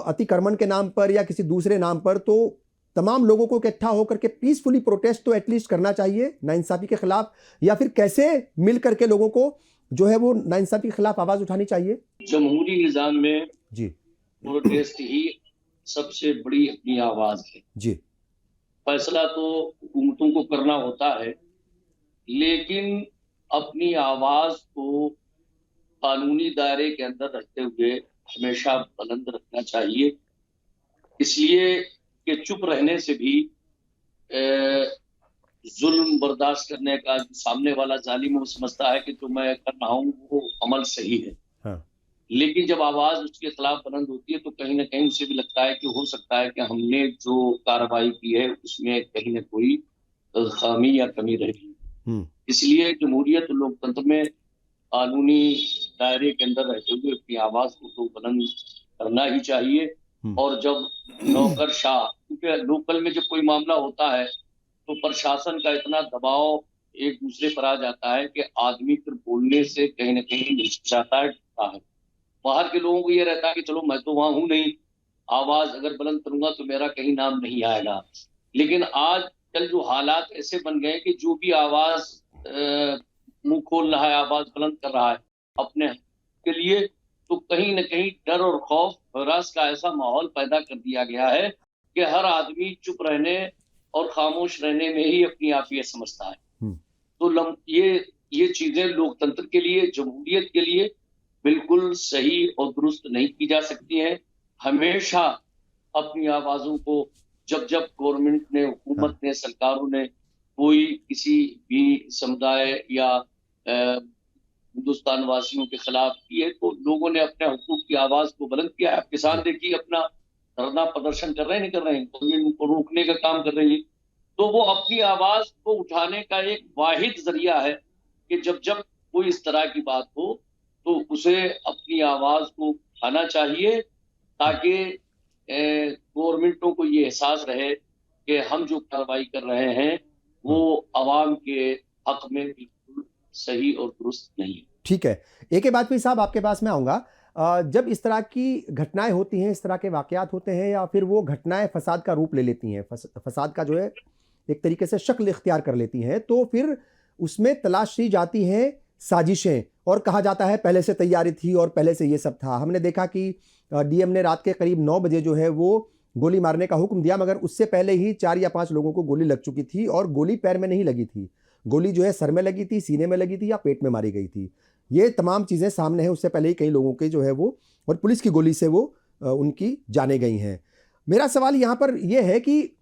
अतिक्रमण के नाम पर या किसी दूसरे नाम पर, तो तमाम लोगों को इकट्ठा होकर के पीसफुली प्रोटेस्ट तो एटलीस्ट करना चाहिए नाइंसाफ़ी के खिलाफ, या फिर कैसे मिल करके लोगों को जो है वो नाइंसाफ़ी के खिलाफ आवाज़ उठानी चाहिए? जमहूरी निज़ाम में जी प्रोटेस्ट ही सबसे बड़ी अपनी आवाज है। जी फैसला तो हुकूमतों को करना होता है, लेकिन अपनी आवाज को कानूनी दायरे के अंदर रखते हुए हमेशा बुलंद रखना चाहिए। इसलिए कि चुप रहने से भी जुल्म बर्दाश्त करने का सामने वाला जालिम वो समझता है कि जो मैं कर रहा हूँ वो अमल सही है। हाँ लेकिन जब आवाज उसके खिलाफ बुलंद होती है तो कहीं ना कहीं उसे भी लगता है कि हो सकता है कि हमने जो कार्रवाई की है उसमें कहीं ना कोई खामी या कमी रहेगी। इसलिए जमहूरियत लोकतंत्र में कानूनी दायरे के अंदर रहते हुए अपनी आवाज को तो बुलंद करना ही चाहिए। और जब नौकरशाह, क्योंकि लोकल में जब कोई मामला होता है तो प्रशासन का इतना दबाव एक दूसरे पर आ जाता है कि आदमी फिर बोलने से कहीं ना कहीं हिचकिचाता है, डरता है। बाहर के लोगों को ये रहता है कि चलो मैं तो वहां हूं नहीं, आवाज अगर बुलंद करूंगा तो मेरा कहीं नाम नहीं आएगा। लेकिन आज कल जो हालात ऐसे बन गए कि जो भी आवाज मुंह खोल रहा है, आवाज बुलंद कर रहा है अपने के लिए, तो कहीं न कहीं डर और खौफ हरास का ऐसा माहौल पैदा कर दिया गया है कि हर आदमी चुप रहने और खामोश रहने में ही अपनी आफियत समझता है। तो ये चीजें लोकतंत्र के लिए, जमहूरियत के लिए बिल्कुल सही और दुरुस्त नहीं की जा सकती हैं। हमेशा अपनी आवाजों को जब गवर्नमेंट ने, हुकूमत ने, सरकारों ने कोई किसी भी समुदाय या हिंदुस्तान वासियों के खिलाफ की है तो लोगों ने अपने हुकूक की आवाज को बुलंद किया है। किसान देखिए अपना धरना प्रदर्शन कर रहे हैं, नहीं कर रहे हैं, गवर्नमेंट उनको रोकने का काम कर रही है। तो वो अपनी आवाज को उठाने का एक वाहिद जरिया है कि जब कोई इस तरह की बात हो तो उसे अपनी आवाज को उठाना चाहिए, ताकि गवर्नमेंटों को ये एहसास रहे कि हम जो कार्रवाई कर रहे हैं वो आवाम के हक में बिल्कुल सही और दुरुस्त नहीं है। ठीक है, एक ही बात भी साहब आपके पास मैं आऊँगा। जब इस तरह की घटनाएं होती हैं, इस तरह के वाकयात होते हैं, या फिर वो घटनाएं फसाद का रूप ले लेती हैं, फसाद का जो है एक तरीके से शक्ल इख्तियार कर लेती हैं, तो फिर उसमें तलाशी जाती हैं साजिशें, और कहा जाता है पहले से तैयारी थी और पहले से ये सब था। हमने देखा कि डीएम ने रात के करीब 9 बजे जो है वो गोली मारने का हुक्म दिया, मगर उससे पहले ही 4 या 5 लोगों को गोली लग चुकी थी, और गोली पैर में नहीं लगी थी, गोली जो है सर में लगी थी, सीने में लगी थी, या पेट में मारी गई थी। ये तमाम चीज़ें सामने हैं, उससे पहले ही कई लोगों के जो है वो, और पुलिस की गोली से वो उनकी जाने गई हैं। मेरा सवाल यहाँ पर यह है कि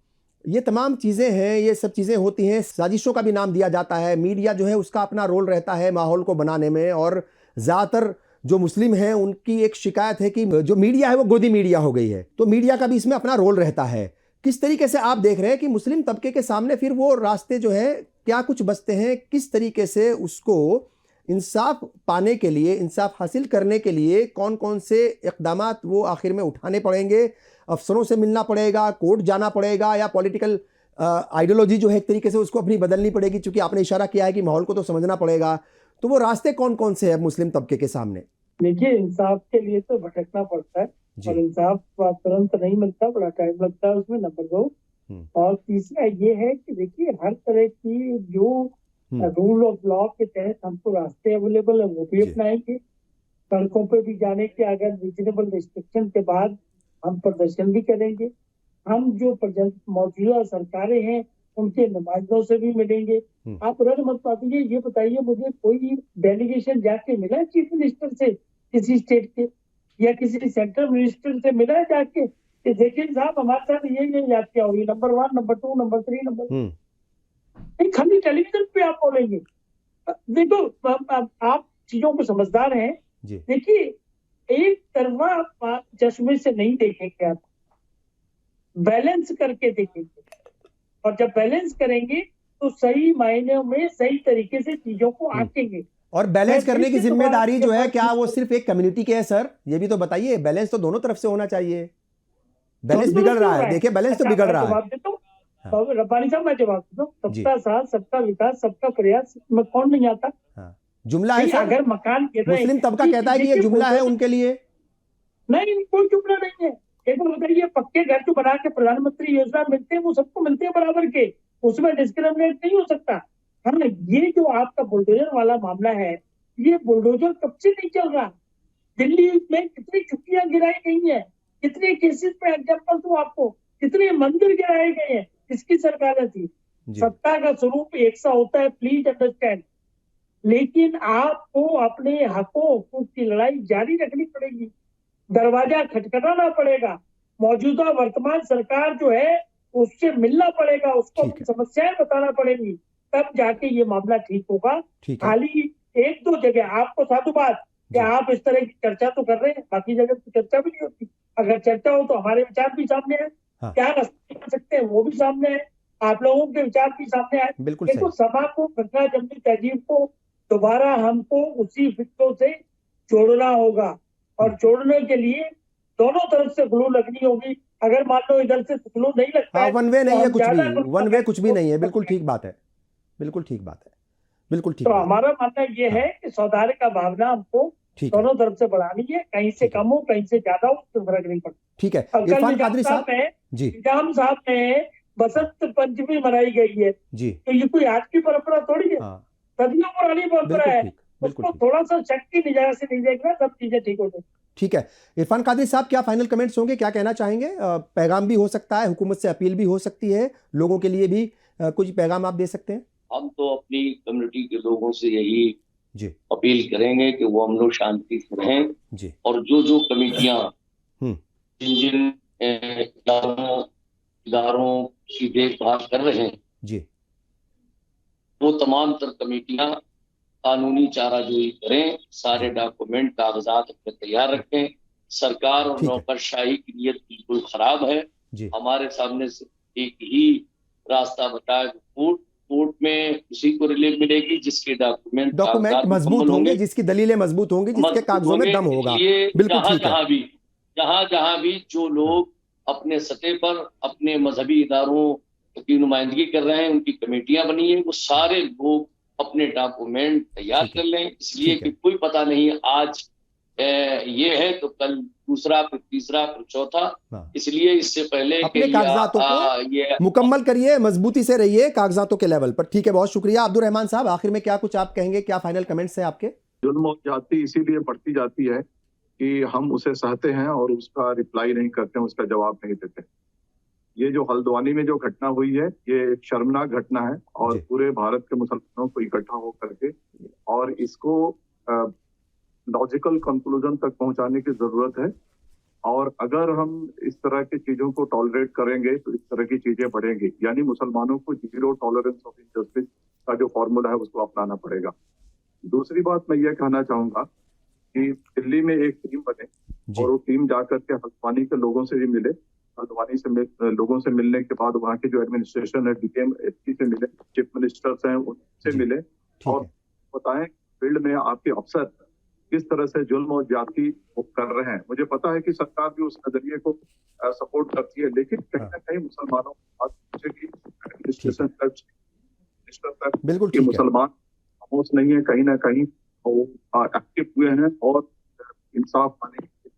ये तमाम चीज़ें हैं, ये सब चीज़ें होती हैं, साजिशों का भी नाम दिया जाता है, मीडिया जो है उसका अपना रोल रहता है माहौल को बनाने में, और ज़्यादातर जो मुस्लिम हैं उनकी एक शिकायत है कि जो मीडिया है वो गोदी मीडिया हो गई है, तो मीडिया का भी इसमें अपना रोल रहता है। किस तरीके से आप देख रहे हैं कि मुस्लिम तबके के सामने फिर वो रास्ते जो है क्या कुछ बचते हैं, किस तरीके से उसको इंसाफ पाने के लिए, इंसाफ हासिल करने के लिए कौन कौन से इक़दामात वो आखिर में उठाने पड़ेंगे? अफसरों से मिलना पड़ेगा, कोर्ट जाना पड़ेगा, या पॉलिटिकल आइडियोलॉजी जो है एक तरीके से उसको अपनी बदलनी पड़ेगी, क्योंकि आपने इशारा किया है कि माहौल को तो समझना पड़ेगा। तो वो रास्ते कौन कौन से हैं मुस्लिम तबके के सामने? देखिए, इंसाफ के लिए तो भटकना पड़ता है, और इंसाफ तुरंत नहीं मिलता, बड़ा टाइम लगता है उसमें, नंबर 2। और तीसरा ये है कि देखिए हर तरह की जो रूल ऑफ लॉ के तहत हमको रास्ते अवेलेबल है वो भी अपनाएंगे। सड़कों पे भी जाने के अगर रीजनेबल रिस्ट्रिक्शन के बाद हम प्रदर्शन भी करेंगे। हम जो मौजूदा सरकारें हैं उनके नुमाइंदों से भी मिलेंगे। आप रग मत पाइए, ये बताइए मुझे कोई डेलीगेशन जाके मिला है चीफ मिनिस्टर से किसी स्टेट के, या किसी सेंट्रल मिनिस्टर से मिला है जाके कि देखिए साहब हमारे साथ ये याद क्या हुई, नंबर 1, नंबर 2, नंबर 3, नंबर नहीं, खाली टेलीविजन पे आप बोलेंगे। देखो आप चीजों को समझदार हैं, देखिए एक तरफा चश्मे से नहीं देखेंगे, आप बैलेंस करके देखेंगे, और जब बैलेंस करेंगे तो सही मायने में सही तरीके से चीजों को आंकेंगे। और बैलेंस मैं करने की फिर से जिम्मेदारी जो दोबारा है क्या वो आपके सिर्फ एक कम्युनिटी की है सर? ये भी तो बताइए, बैलेंस तो दोनों तरफ से होना चाहिए। बैलेंस दोनों बिगड़ तरफ से रहा हो है, रहा है। देखिए बैलेंस तो अच्छा, बिगड़ मैं रहा है। जवाब देता हूँ। हाँ तो रब्बानी साहब, मैं जवाब देता हूँ। जी, सबका साथ, सबका विकास, सबका प्रयास में कौन नहीं आता? हाँ जुमला है नहीं, सर, अगर मकान गिर रहे मुस्लिम हैं, तबका कहता है कि ये देखिए जुमला है बुलडोजर, उनके लिए। नहीं कोई जुमला नहीं है। एक बार बताइए, पक्के घर जो बना के प्रधानमंत्री योजना मिलते हैं वो सबको मिलते हैं बराबर के, उसमें डिस्क्रिमिनेट नहीं हो सकता। हाँ, ये जो आपका बुलडोजर वाला मामला है, ये बुलडोजर कब से नहीं चल रहा? दिल्ली में कितनी छुट्टियां गिराई गई हैं, कितने केसेस पे एग्जाम्पल दूं आपको, कितने मंदिर गिराए गए हैं, किसकी सरकारें थी? जी सत्ता का स्वरूप एक सा होता है, प्लीज अंडरस्टैंड। लेकिन आपको अपने हकों हकूक की लड़ाई जारी रखनी पड़ेगी, दरवाजा खटखटाना पड़ेगा, मौजूदा वर्तमान सरकार जो है उससे मिलना पड़ेगा, उसको ठीक अपनी है, समस्याएं बताना पड़ेगी, तब जाके ये मामला ठीक होगा। ठीक है खाली एक दो जगह आपको साधुवाद कि जी, आप इस तरह की चर्चा तो कर रहे हैं, बाकी जगह तो चर्चा भी नहीं होती। अगर चर्चा हो तो हमारे विचार भी सामने है, हाँ क्या रास्ते कर सकते हैं वो भी सामने है, आप लोगों के विचार भी सामने आए। बिल्कुल देखो, सही, सभा को, गंगा जमनी तहजीब को दोबारा हमको उसी फिक्रों से जोड़ना होगा, और जोड़ने के लिए दोनों तरफ से ग्लू लगनी होगी। अगर मान लो इधर से ग्लू नहीं लगता हाँ है वन वे तो नहीं है हम कुछ भी, ज्यादा वन वे कुछ भी नहीं है, बिल्कुल ठीक बात है, बिल्कुल ठीक बात है, बिल्कुल ठीक तो बात है। हमारा मानना ये हाँ है कि सौदार्द का भावना हमको ठीक है, दोनों तरफ से बढ़ानी है, कहीं से ठीक है, कम हो कहीं से ज्यादा हो, उससे फर्क नहीं पड़ता। ठीक है। अब कल इरफान कादरी साहब जी, निजाम साहब में बसंत पंचमी मनाई गई है, जी तो ये कोई आज की परंपरा थोड़ी है, हाँ सदियों पुरानी परंपरा बिल्कुल है। ठीक, बिल्कुल उसको ठीक, थोड़ा सा शक की निगाह से नहीं देखना, सब चीजें ठीक हो जाएगी। ठीक है। इरफान कादरी साहब क्या फाइनल कमेंट्स होंगे, क्या कहना चाहेंगे? पैगाम भी हो सकता है, हुकूमत से अपील भी हो सकती है, लोगों के लिए भी कुछ पैगाम आप दे सकते हैं? हम तो अपनी कम्युनिटी के लोगों से यही जी अपील करेंगे कि वो हम लोग शांति से रहें, जी और जो जो कमेटियां हम्म जिन जिन इदारों की देखभाल कर रहे हैं, जी वो तमाम तर कमेटियां कानूनी चाराजोई करें, सारे डॉक्यूमेंट कागजात अपने तैयार रखें। सरकार और ठीक है नौकरशाही की नीयत बिल्कुल खराब है। जी, हमारे सामने से एक ही रास्ता बता है, कोर्ट। कोर्ट में उसी को रिलीफ मिलेगी जिसके डॉक्यूमेंट डॉक्यूमेंट कागजात मजबूत मुकम्मल होंगे, होंगे, जिसकी दलीलें मजबूत होंगी, जिसके मजबूत कागजों में होंगे। दम होगा, इसलिए बिल्कुल जहां ठीक है। जहां भी जो लोग अपने सतह पर अपने मजहबी इदारों की नुमाइंदगी कर रहे हैं, उनकी कमेटियां बनी है, वो सारे लोग अपने डॉक्यूमेंट तैयार ठीक है, कर लें, इसलिए ठीक है, कि कोई पता नहीं आज ये है तो कल दूसरा, फिर तीसरा, फिर चौथा। हाँ इसलिए इससे पहले कि अपने कागजातों को ये मुकम्मल करिए, मजबूती से रहिए कागजातों के लेवल पर। ठीक है, बहुत शुक्रिया। अब्दुल रहमान साहब, आखिर में क्या कुछ आप कहेंगे, क्या फाइनल कमेंट्स हैं आपके? जुल्म और ज्यादती इसीलिए बढ़ती जाती है कि हम उसे सहते हैं और उसका रिप्लाई नहीं करते हैं, उसका जवाब नहीं देते। ये जो हल्द्वानी में जो घटना हुई है, ये एक शर्मनाक घटना है, और जी पूरे भारत के मुसलमानों को इकट्ठा होकर के और इसको लॉजिकल कंक्लूजन तक पहुंचाने की जरूरत है। और अगर हम इस तरह की चीजों को टॉलरेट करेंगे तो इस तरह की चीजें बढ़ेंगी। यानी मुसलमानों को जीरो टॉलरेंस ऑफ इनजस्टिस का जो फॉर्मूला है उसको अपनाना पड़ेगा। दूसरी बात मैं ये कहना चाहूंगा कि दिल्ली में एक टीम बने जी और वो टीम जाकर के हल्द्वानी के लोगों से भी मिले। हल्द्वानी से लोगों से मिलने के बाद वहाँ के जो एडमिनिस्ट्रेशन है, डीएम एसपी से मिले, चीफ मिनिस्टर्स हैं उनसे जी मिले, ठीक और है, बताएं फील्ड में आपके अफसर किस तरह से जुल्म और ज्यादती कर रहे हैं। मुझे पता है कि सरकार भी उस नजरिए को सपोर्ट करती है, लेकिन कहीं ना कहीं मुसलमानों की एडमिनिस्ट्रेशन तक, मिनिस्टर तक बिल्कुल कि ठीक है, मुसलमान खामोश नहीं है, कहीं ना कहीं वो एक्टिव हुए हैं और इंसाफ पाने की।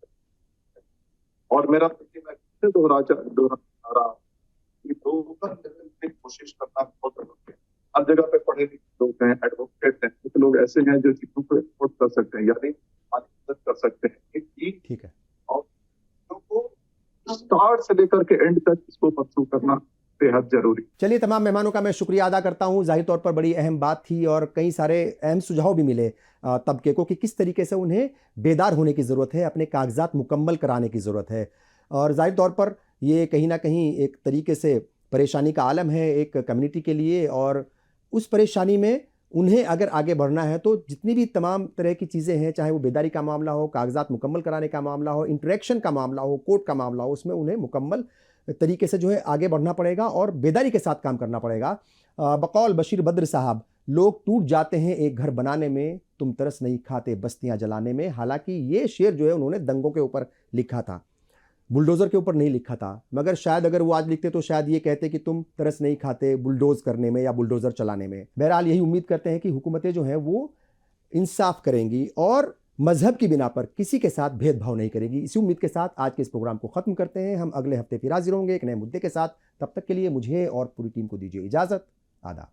और मेरा मैं फिर दोहरा रहा हूं कि लोकल लेवल पे कोशिश करना बहुत जरूरी है। हर जगह पे पढ़े लिखे लोग हैं, एडवोकेट हैं, कुछ लोग ऐसे हैं जो चीजों को एक्सपोर्ट कर सकते हैं, यानी मदद कर सकते हैं ठीक है, और चीजों को स्टार्ट से लेकर के एंड तक इसको परसू करना बेहद जरूरी। चलिए, तमाम मेहमानों का मैं शुक्रिया अदा करता हूं। जाहिर तौर पर बड़ी अहम बात थी और कई सारे अहम सुझाव भी मिले तबके को कि किस तरीके से उन्हें बेदार होने की ज़रूरत है, अपने कागजात मुकम्मल कराने की ज़रूरत है। और जाहिर तौर पर ये कहीं ना कहीं एक तरीके से परेशानी का आलम है एक कम्युनिटी के लिए, और उस परेशानी में उन्हें अगर आगे बढ़ना है तो जितनी भी तमाम तरह की चीज़ें हैं, चाहे वो बेदारी का मामला हो, कागजात मुकम्मल कराने का मामला हो, इंटरेक्शन का मामला हो, कोर्ट का मामला हो, उसमें उन्हें मुकम्मल तरीके से जो है आगे बढ़ना पड़ेगा और बेदारी के साथ काम करना पड़ेगा। बकौल बशीर बद्र साहब, लोग टूट जाते हैं एक घर बनाने में, तुम तरस नहीं खाते बस्तियां जलाने में। हालांकि ये शेर जो है उन्होंने दंगों के ऊपर लिखा था, बुलडोज़र के ऊपर नहीं लिखा था। मगर शायद अगर वो आज लिखते तो शायद ये कहते कि तुम तरस नहीं खाते बुलडोज करने में या बुलडोज़र चलाने में। बहरहाल यही उम्मीद करते हैं कि हुकूमतें जो हैं वो इंसाफ करेंगी और मजहब की बिना पर किसी के साथ भेदभाव नहीं करेगी। इसी उम्मीद के साथ आज के इस प्रोग्राम को ख़त्म करते हैं। हम अगले हफ्ते फिर हाजिर होंगे एक नए मुद्दे के साथ। तब तक के लिए मुझे और पूरी टीम को दीजिए इजाज़त। आदाब।